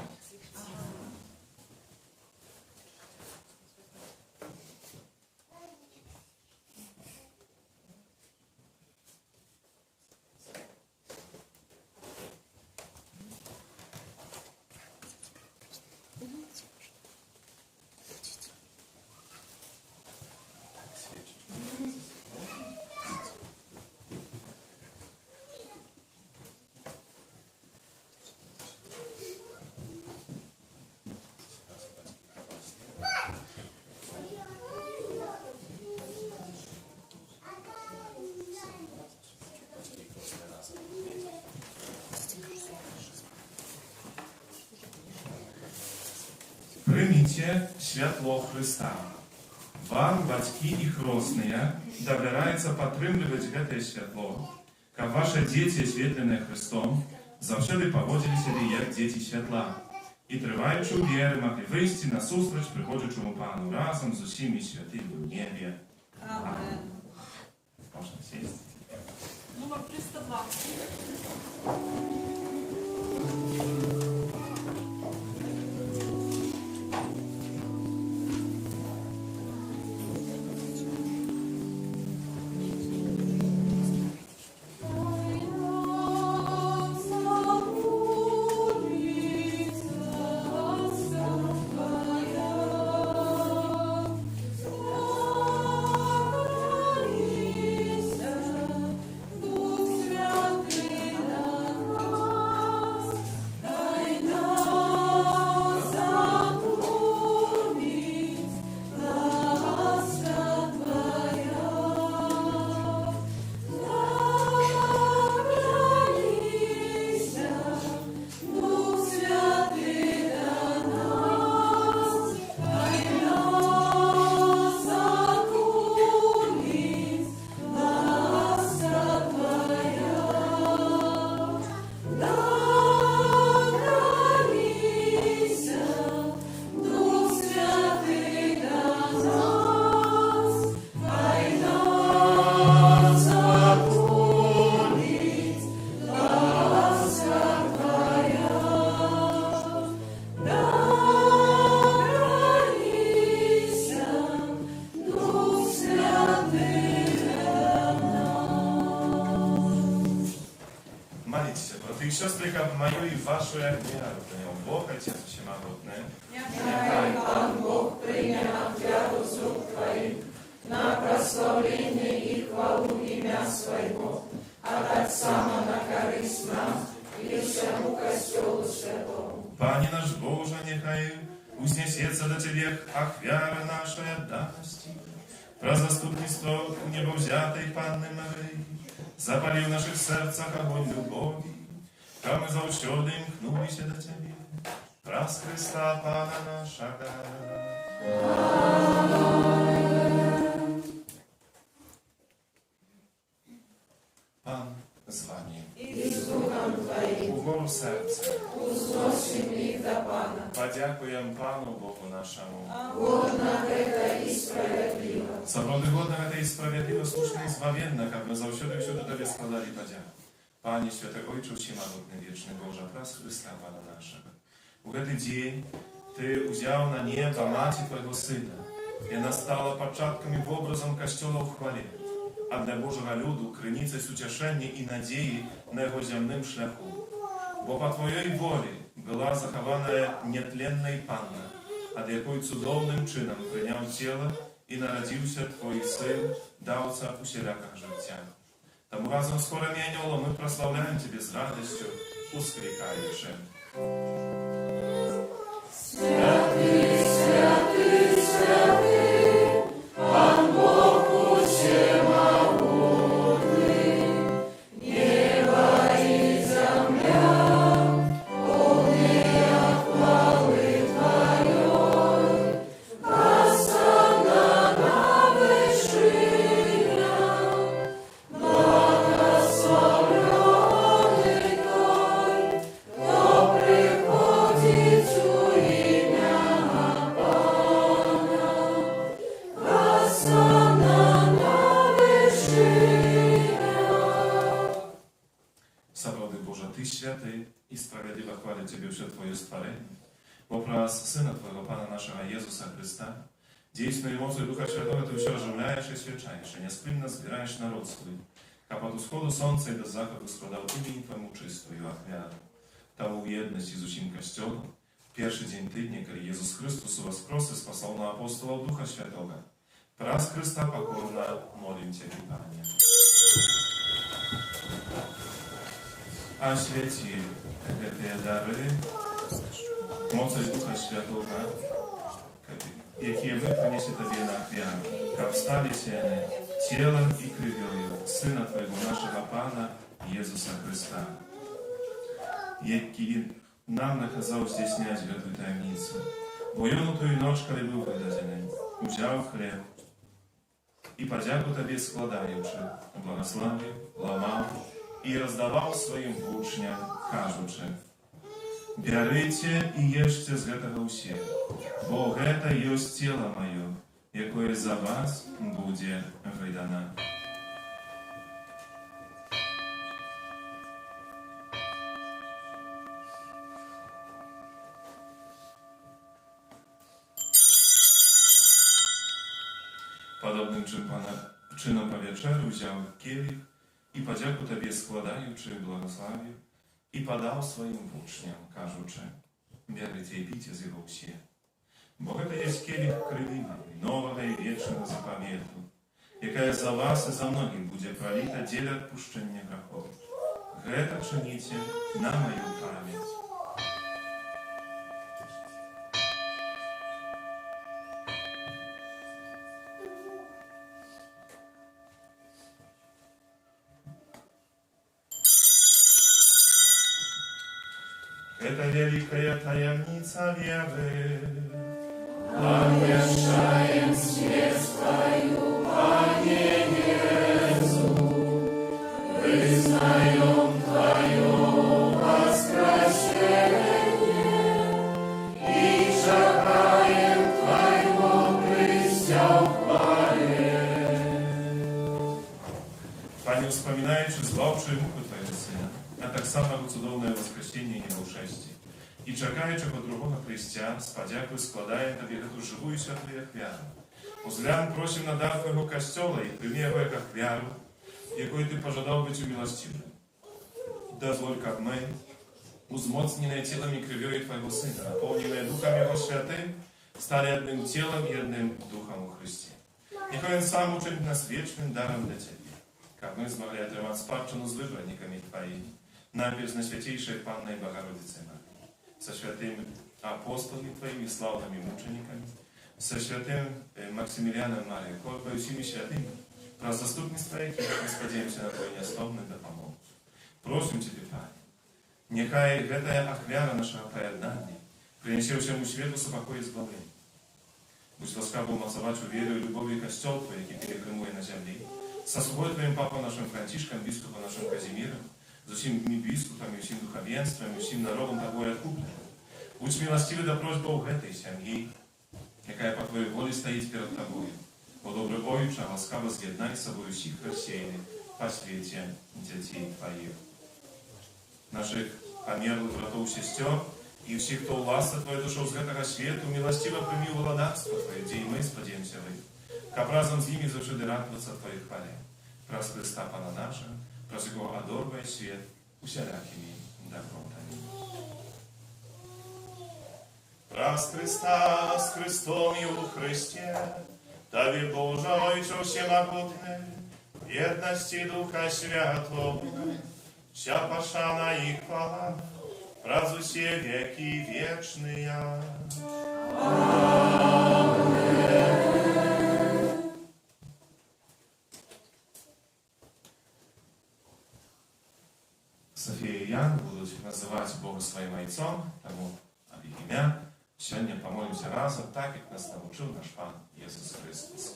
S1: Прийміть святло Христа. Вам, батьки і хресные, довіряється підтримувати це святло, как ваши дети, освітленые Христом, завжди поводили себе як діти святла, і триваючи у віри могли вийти на зустріч приходячому Пану разом з усіми святими в небі.
S2: Аминь.
S1: Можна сесть.
S4: Номер 320.
S2: Дух Святый на нас,
S1: Dotyka mою i waszą jak wiarę. Бог, Отец Всемогутный,
S2: Нехай Пан Бог прийме отряду з рук Твоих на прославление и хвалу имя Своего, от Отца на користь нам и всему Костелу Святому.
S1: Пане наш Боже, нехай узнесется до Тебе ахвяра нашей отданости, про заступництво небовзятой Панны Марии, запали в наших сердцах огонь любови, ка мы завсёды имкнулись до Тебе, праз Христа Пана нашего. Pan z Wami,
S2: И с Духом Твоим
S1: u góru serca,
S2: узносим их до Пана.
S1: подякуем Пану Богу нашему.
S2: Годно это и справедливо.
S1: Свободы годно это и справедливо, слушно и zbawienne, как мы завсёды всюду Tobie składali podział. Panie Święty Ojcze Wszechmogutny, Wieczny Boże, pras Chrysta Pana naszego. U ten dzień Ty udział na nieba Maci Twojego Syna i ona stała początkiem i obrazem Kościoła w chwale. A dla Bożego ludu krynicę ucieszenia i nadziei na Jego ziemnym szlaku. Bo po Twojej woli była zachowana nietlenna Panna, a jakiej cudownym czynem przyjął ciało i narodził się Twój Syn, dawca усіляких życia. Тому разом з хором і аньолом ми прославляємо Тебе з радістю, ускликаючи.
S2: Святый, святый, святый, Пан Бог Всемогутный, небо и земля, полные хвалы Твоей, Господа на вершинах, благословенный Той, кто приходит у имя Пана, Господа на вершинах.
S1: Zawrody Boże, Ty święty i sprawiedliwa chwalę Ciebie wśród Twoje stworzenie. Popras Syna Twojego, Pana naszego Jezusa Chrysta, действуя мocą Ducha Świętego, Ty все оживляешь и свечаешь, и неспинно збираешь народ свой, как от усходу солнца и до заходу складал имени Твоему чистую ахвяру. Того в едности изучим Kościoła, pierwszy dzień tygodnia, kiedy Jezus Chrystus воскрес и спасал на апостолов Духа Świętego. Праз Христа покорно молим Ciebie, Panie. A świeci te dary, mocą Ducha Świętego, jakie my przyniesie Tobie na wiarę, как стали się ciałem i krwią Syna Twojego, naszego Pana, Jezusa Chrysta, jaki nam nakazał zdійснять эту tajemnicę. Bo ją tę noc, kiedy był wydany, wziął chleb i podzięku Tobie składający, błogosławił, łamał i rozdawał swoim uczniom, кажучи: Бярыце і ешце з гэтага ўсе, бо гэта ёсць цела маё, якое за вас будзе выдана. Podobnym czynom po wieczeru wziął kielich i podzięku Tobie składaючи, błogosławił i podał swoim uczniom, кажучи: Бярыце і піце з яго ўсе, бо гэта есть келих крыві мої, нового і вечного заповіту, якая за вас і за многих буде пролита дзеля адпушчэння грахов. Гэта чыніце на мою памяць. Это великая таямница веры.
S2: Обещаем смерть Твою, Пане Иисус, признаем Твое воскресение и чекаем Твоего прийстя в хвале.
S1: Panie, wspominając złowczy muku Twojego Syna, a tak samo cudowne воскресение Jego wszęście. I czekając od другого прийстя, z podzięku składają Tobie tę żywą i światłą wiarę. Uzględ prosim na dar Twojego Kościoła i przyjmij Jego jak wiarę, jaką Ty pożadał być umiłościwym. Dozwól, как мы, узмоцненные телом и кровью Твоего Сына, наполненные Духом Его Святым, стали одним телом и одним Духом у Христе. Нехай Он сам учинит нас вечным даром для Тебя, как мы смогли отрывать спадщину с выбранниками Твоими, написано Святейшей Панной Богородицей Марии, со святыми апостолами Твоими, славными мучениками, со святым Максимилианом Марией Корбой, всеми святыми, про заступництво их, мы сподеемся на Твой неоступный допомог. Просим Тебе, Пане, нехай эта ахвяра нашего поєднання принесе всему свету супокой и избавление. Будь ласкав умацовать у веру и любовью костел Твой, який перекримує на землі, со слугой Твоим Папа нашим Францишком, біскупом нашим Казимиром, з усіми біскупами, всім духовенством і всім народом Тобою откупленим. Будь милостивый до просьб этой семьи, якая по Твоей воле стоит перед Тобою. О добрый Отче, ласкаво з'єднай з собою всіх християн по свете детей Твоих, наших померлых братов и сестер, и всех, кто властно Твою душу з этого свету, милостиво прими владарство Твое, где и мы сподеемся в их. Как разом с ними завжди радоваться в Твоих хвале. Прос Христа Пана наша, прос Его одорвай свет усялякими добротами. Прос Христа с Христом и у Христе, Тебе Боже, Отче всемогутный, в едности Духа Святого, вся пошана и хвала, раз все веки вечные. София и Ян будут называть Бога своим Отцом, тому об их имя. Сегодня помолимся разом, так как нас научил наш Пан Иисус Христос.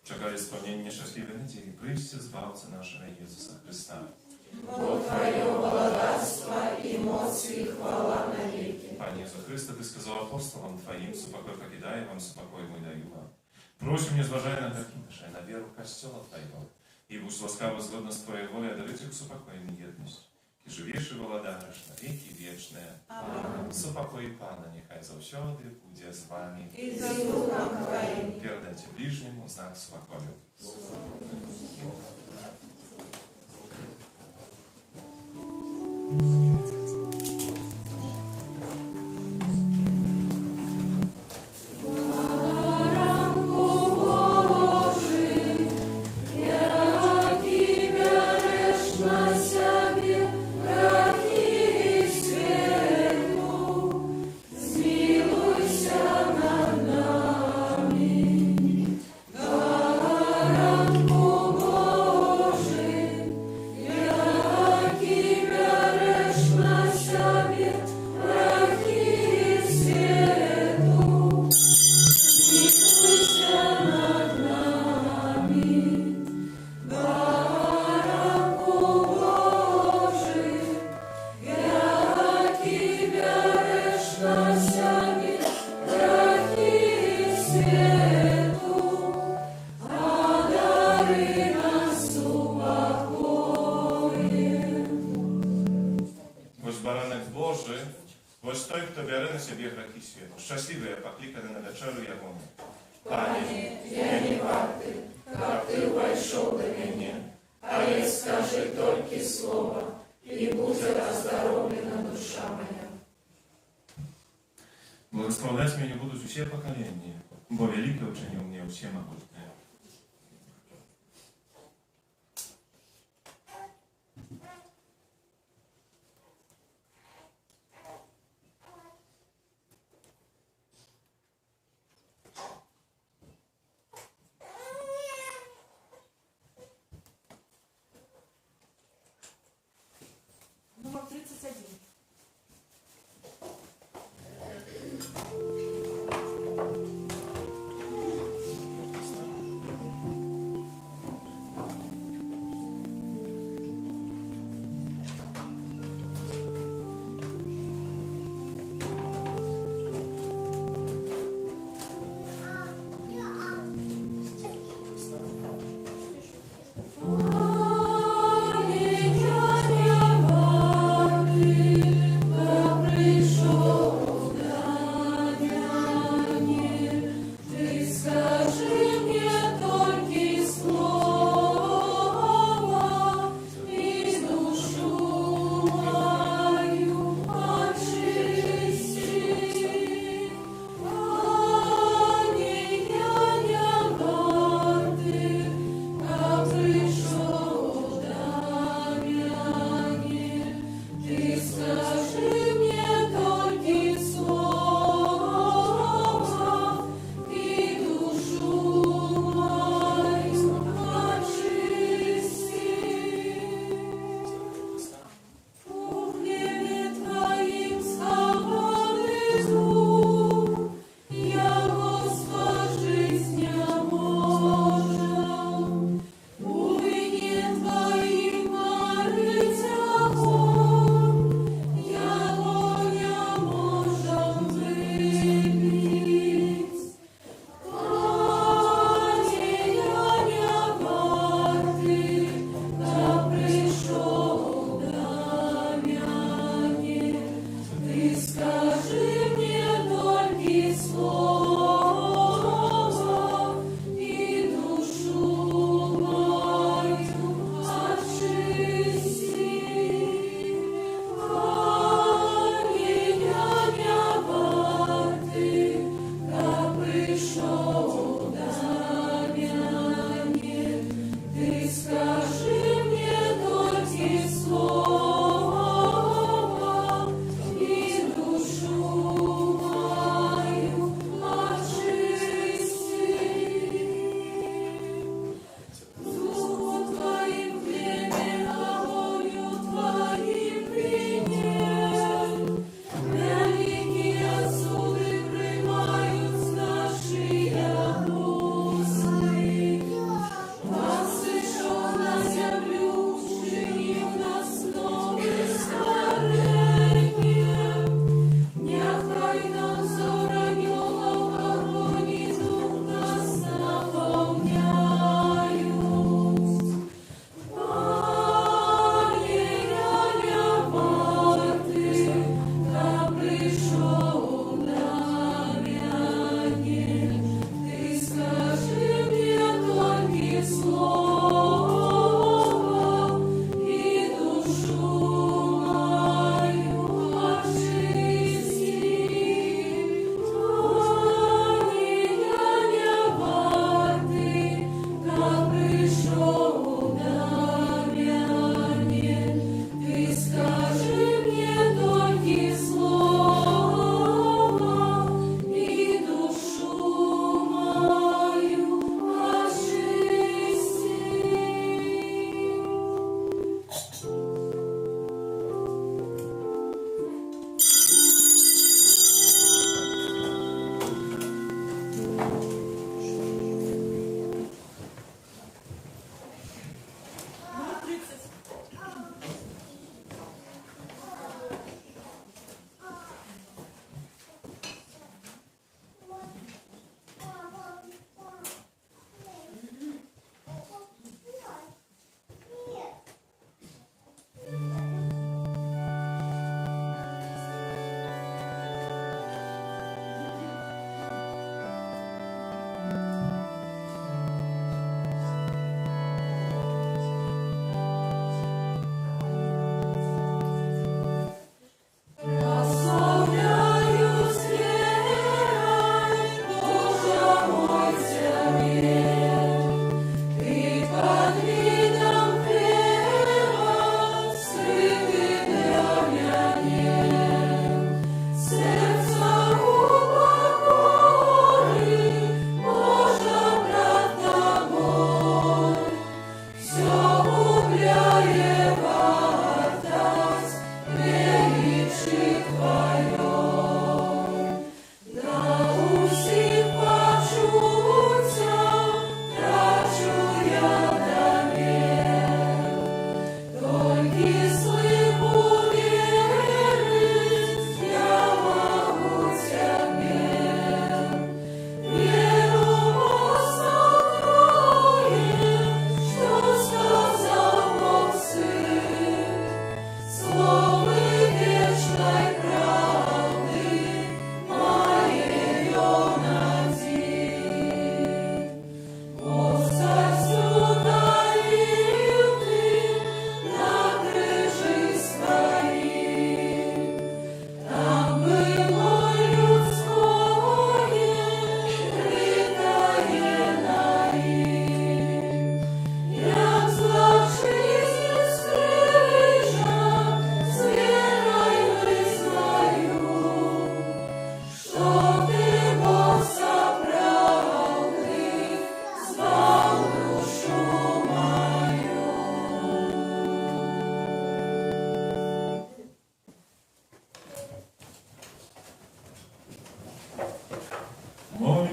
S1: Czekali spełnienie szczęśliwej nadziei, przyjście Zbawcy naszego Jezusa Chrysta.
S2: Bo Twoje władactwo i moc i chwała na wieki.
S1: Panie Jezu Chryste, Ty сказал апостолам Твоим, супокой покидаю вам, супокой мой даю вам. Просим, не зважая на грехи наши, на веру Костела Твоего, и будь ласкаво згодно с Твоей волей одарить их супокоем и едность. И живешь и владаешь на веки вечные. Аминь. Супокой Пана, нехай завсёды буде з вами.
S2: И за Духом Твоим.
S1: Передайте ближнему знак супокою. Boś той, kto bierze na siebie grzechy świata. Szczęśliwy, poklикany na wieczeru Jagony.
S2: Panie, я не warty, как Ты вошел до меня, а я скажи только слово, и будет оздоровлена душа душа моя.
S1: Благословлять меня будут все поколения, бо великое учение мне всемогутное.
S4: Номер 31.
S2: Ангел,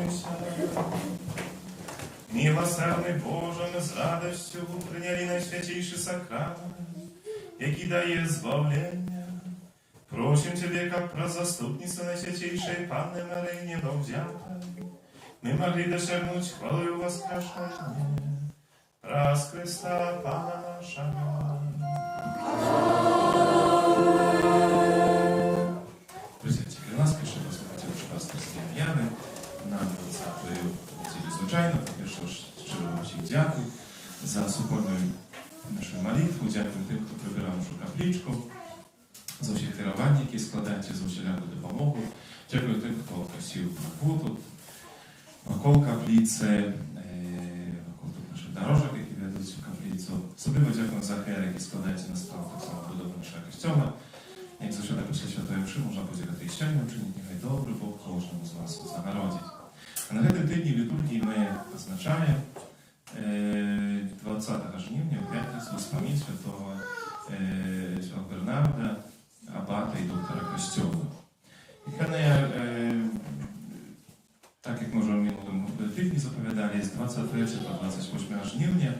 S1: помолимся. Милосердный Боже, мы с радостью приняли найсвятейший сакрамент, який дає збавлення. Просим Тебе, как про заступницу Найсвятейшей Панны Марии Недовзятой, мы могли досягнуть хвалою воскрешения. Раз Христа Пана нашего. Друзья, теперь ласкавіше посмотрите пасторські об'яви на 20-ю неділю. Звичайно, по-перше, щиро вам всім дякую за супольну нашу молитву, дякую тим, хто прибирав нашу капличку, за всіх дарувань, які складаються за усіляку допомогу. Дякую тим, хто косив траву тут, около каплиці, около тут наших дорожок, які ведуть в каплицю. Особливо дякую за хер, які складаються на справу так само будови нашого костюма. Як завжди після Святої Мши можна буде і сьогодні вчинити, нехай добрий Бог кожному з вас занародить. А на гэтым тыдні літургії ми означаємо 20 жнівня, в п'ятницю, вспомнить святого Бернарда, абата і доктора костюму. І так як ми вже в минулому тижні заповідали, з 23 по 28 жнівня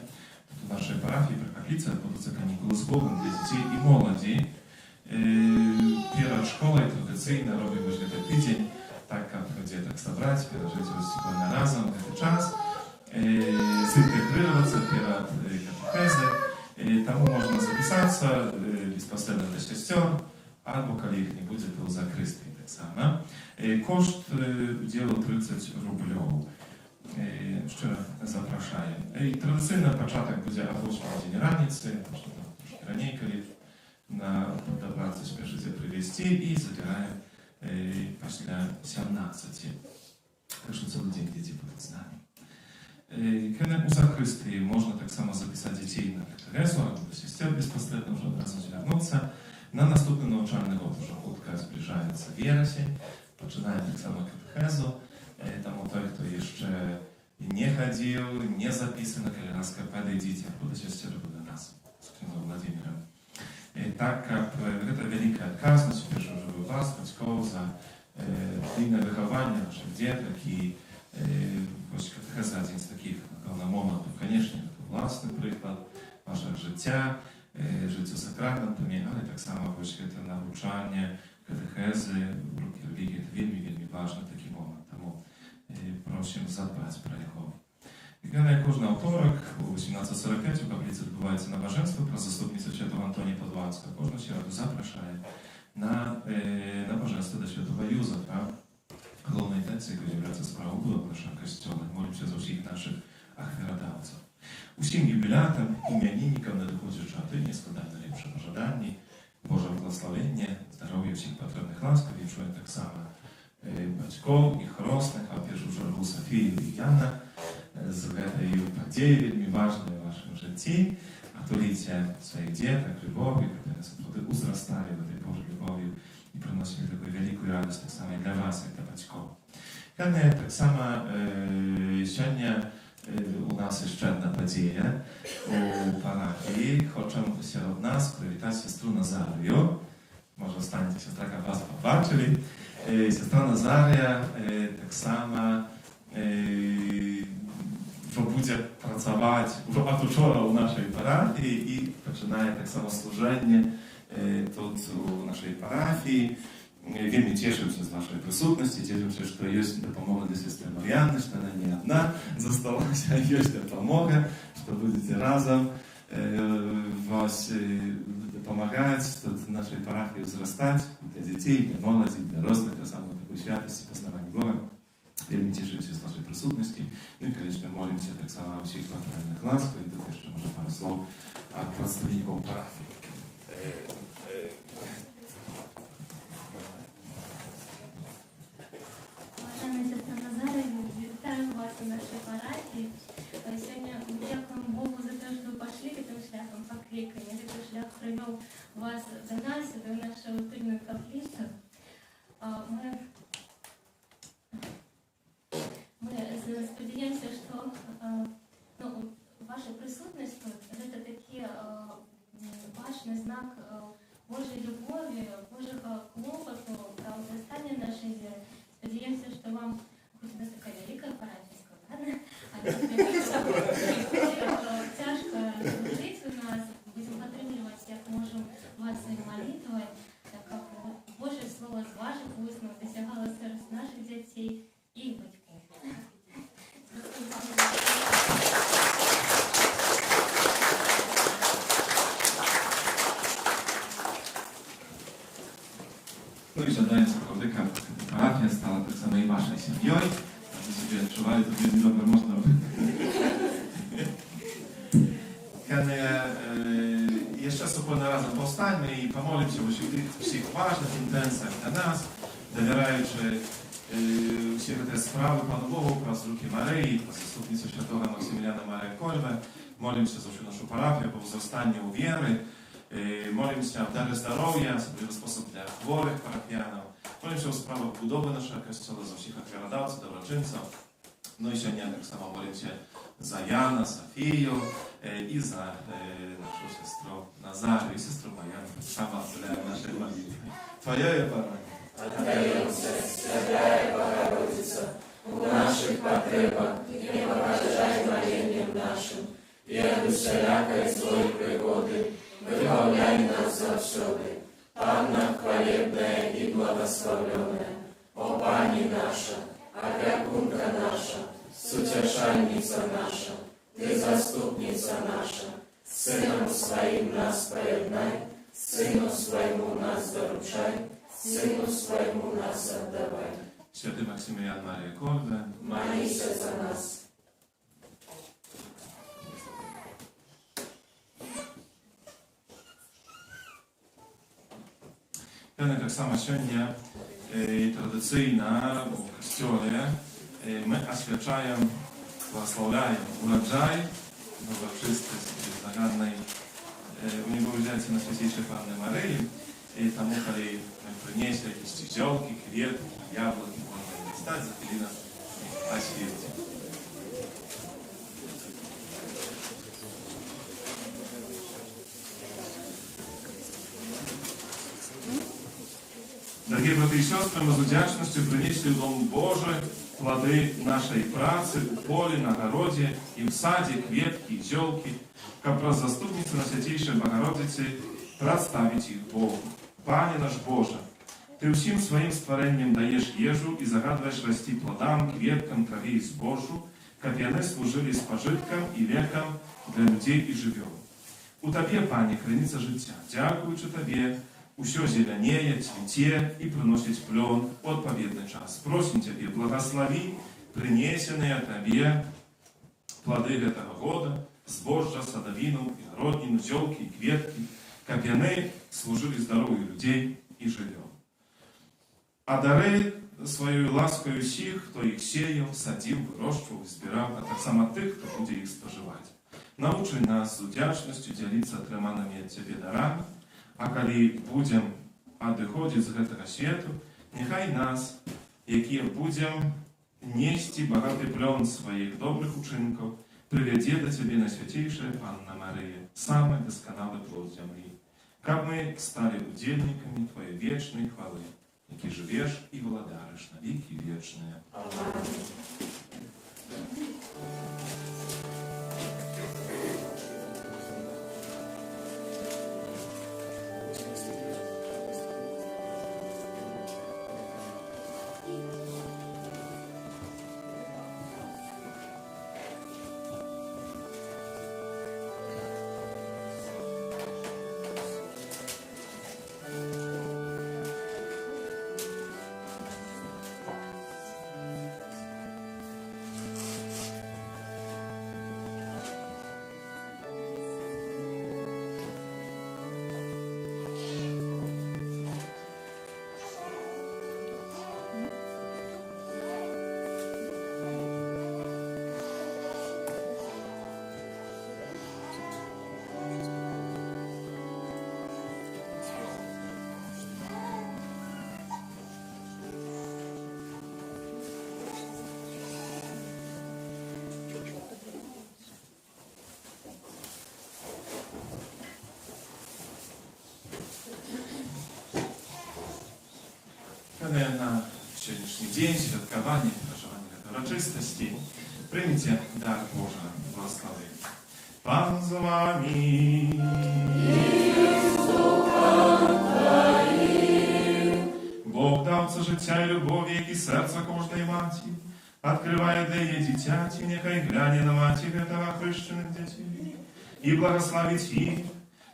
S1: тут у нашій парафії при каплиці відбудуться канікули з Богом для дітей і молоді. Перед школой традиційно робимо этот тиждень, так как деток собрать, пережить его спокойно разом, этот час, синтегрироваться перед катехезой. Тому можно записаться безпосредньо до сестер, або коли их не будет, то закрытый так само. Кошт делал 30 рублей. Щиро запрошаю. І традиційно початок буде о 8 день раниці, що там трошки раніше, коли на добраться спешите привести и забираем после 17. Так что целый день дети будут с нами. Когда у закрытии можно так само записать детей на катехезу, або до сестер безпосередньо вже одразу звернуться. На наступний навчальний год вже хутка зближається вересень. Починаємо так само катехезу. Тому той, хто ще не ходив, не записано, коли ласка, подойдите, або до сестер, або до нас, з князем Владимиром. Так как это великая отказность, в первую очередь вас, батьков, за длинное выхование наших деток и катехеза один з таких моментів, конечно, это власний приклад вашого життя, життя сакраментами, але так само це навчання катехези, руки релігії, це вельми важливий такий момент, тому просимо задбати про його. Як кожен авторок, у 18:45 у каплиці відбувається набоженство про заступницю святого Антонія Падуанського. Кожну середу запрошає на набоженство до святого Юзефа. Головна інтенція, яка являється справою нашого костюма. Молимося за всіх наших ахвірадавців. Усім юбілятам, ім'янінникам надходять жати, не складаємо найліпше пожаданні, Божого благословення, здоров'я всіх потрібних ласкав, віншує так само батьків, їх родних, а в першу чергу Софію і Яна, з гэтаю падзею вельмі важнай у вашым жыцці, атуліце сваіх дзетак любов'ю, которые сапраўды узрасталі в этой Божьей любов'ю і прыносілі такую вялікую радасць так само для вас, як для бацькоў. Яны таксама сёння у нас яшчэ адна падзея у парафіі. Хочам сярод нас прывітаць сестру Назарыю. Можа, станеце сестра, каб вас пабачылі. Сестра Назарыя таксама буде працювати от учора у нашій парафії і починає так само служення тут у нашій парафії. Вельми тішимося з вашої присутності, тішимося, що є допомога для сестри Мар'яни, що вона не одна зосталася, а є допомога, що будете разом вас допомагати тут в нашій парафії зростати для дітей, для молоді, для дорослих, для самої такої святості, познавання Бога. Вельми тішимося з вашої присутності. Ну і, звісно, молимося так само у всіх парафіальних ласках, і тут ще може пару слов від представників парафії.
S6: Уважаемая сестра Назария, вітаємо вас у нашій парафії. Сьогодні дякуємо Богу за те, що ви пішли таким шляхом покликання. Цей шлях привів вас до нас, до нашої литурної каплиці. Мы сподіваємося, що ваша присутність тут – це такий важний знак Божьей любові, Божого клопоту, про возрастання нашої віри. Сподіваємося, що вам, хоч у нас така велика Тяжко жить у нас, будем поддерживать як можем вас своей молитвой, так как Божье Слово з ваших уст досягало сердец наших детей и их батьков.
S1: No i żadając cokolwiek, parafia stała tak samo i waszej семьей. Aby sobie odczuwali to jedno dobre można. Jeszcze raz wspólnie razem powstańmy i pomolimy się o wszystkich ważnych intencjach dla nas, dowierając wszystkie te sprawy Panu Bogu, przez ruki Maryi, przez zastupnictwo świętego Maksymiliana Maria Kolbe. Molimy się za naszą parafię, po wzrastaniu wiery. Molimy się o dary zdrowia, особливо sposób dla chorych parafianów. Molimy się o sprawach budowy naszego kościoła, za wszystkich ofiarodawców, dobroczyńców. No i się nie tak samo molimy się za Jana, Sofię i za naszą siostrę Nazarę i siostrę Marianę. Sama dla naszej modlitwy. Twoje Panie.
S2: Отдаемся, Святая Богородица, у наших потребах не поражай молением нашим, и от всякой злой пригоды выбавляй нас завсёды. Панна хвалебная и благословленная, о Пани наша, опекунка наша, сутешальница наша, Ты заступница наша, Сыном Своим нас поеднай, Сыну Своему нас доручай, Synu swojemu nas oddawaj.
S1: Święty Maksymilian Maria Kolbe,
S2: Молися за нас.
S1: tak samo сегодня tradycyjna w kościele my oświadczają, błogosławiają urodzaj nowoczysty z zagadnej uniwersytecie na Świętejszej Panny Maryi. I tam jeżeli przyniesie jakieś ścieżki, kwiatki, jabłki, można je dostać, za chwilę oświeci. Дорогие братья и сестры, мы с вдячностью принесли в Дом Божий плоды нашей працы у поля, на огороде и в саде, кветки и зелки, как про заступницу на Святейшей Богородице представить их Богу. Panie nasz Boże, Ty всім своим stworeniem dajesz jeżu i zagadujesz расти плодам, кветкам, траве и zbożu, как они служили спожитком и веком для людей и живем. У Тебе, Panie, krynica życia. Dziękując Tobie, усё зеленее, цвете и приносит плен в odpowiedni czas. Просим Тебе, благослови принесенные Тебе плоды этого года, zboża, sadowinu, rodninu, ziołki i kwietki, как они служили здоровью людей и живем. А дары свою ласкою сих, кто их сеял, садил, выращивал, избирал, а так само тых, кто будет их споживать. Научи нас с удячностью делиться отриманными от Тебе дарами, а коли будем отдыходить с этого свету, нехай нас, якие будем нести богатый плен своих добрых учинков, приведе до Тебе на Святейшая Панна Мария, самый досконалый плод земли. Как мы стали удельниками Твоей вечной хвалы, яки живешь и владаришь на веки вечные.
S2: Аминь.
S1: Na dzisiejszy dzień świadkowanie, przeżywanie uroczystości Прийміть дар Божий благослови. Пан з вами. Бог давця життя і любові, як і серця кожної маті, откриває для її дитяті, нехай гляне на матір этого хрещених дітей, і благословить їх,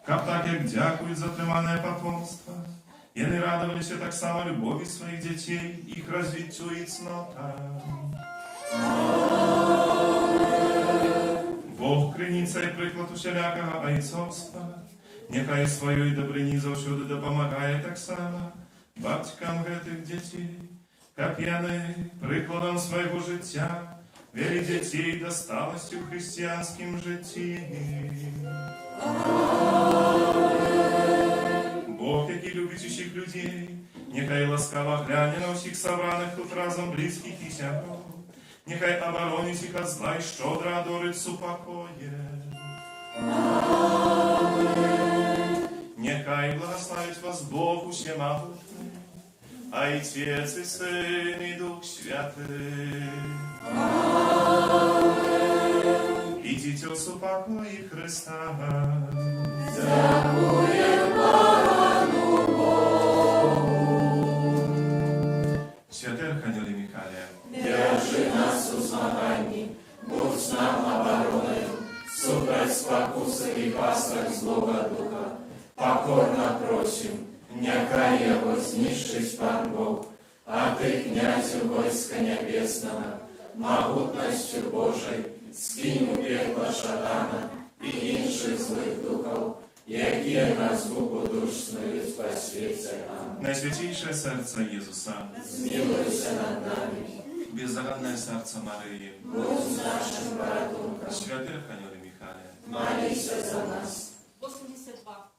S1: как так, як дякують за тримане потомство, і не радувалися так само любові своїх дітей, їх розвиттю і цнотам. Бог криниця і приклад усілякого бойцовства, нехай своєю добрині завсюди допомагає так само батькам гэтых дітей, як яны прикладом свого життя вели дітей до сталості в християнському житті. Бог, який любить усіх людей, нехай ласкаво гляне на усіх собраних тут разом близьких і сябров, нехай оборонить їх от зла і щодро одорить супокоє. Нехай благословить вас Бог усемогутний, Отец и Сын и Дух Святый. Идите в супокое Христа.
S2: Дякуємо Пану Богу.
S1: Святий Архангеле Михайле,
S2: Держи нас у змаганні, будь з нам обороною, супроть спокуси і пасток злого духа. Покорно просим, нехай його знищить Пан Бог, а ти, князю войска небесного, могутностью Божой, скинь у пекла шатана і інших злих духов, які на згубу душ снують по світі. Амінь.
S1: Найсвятейшее сердце Иисуса,
S2: Змилуйся над нами,
S1: беззарадное сердце Марии,
S2: будь з нашим порятунком,
S1: Святый Архангеле Михайле,
S2: молися за нас.
S4: 82.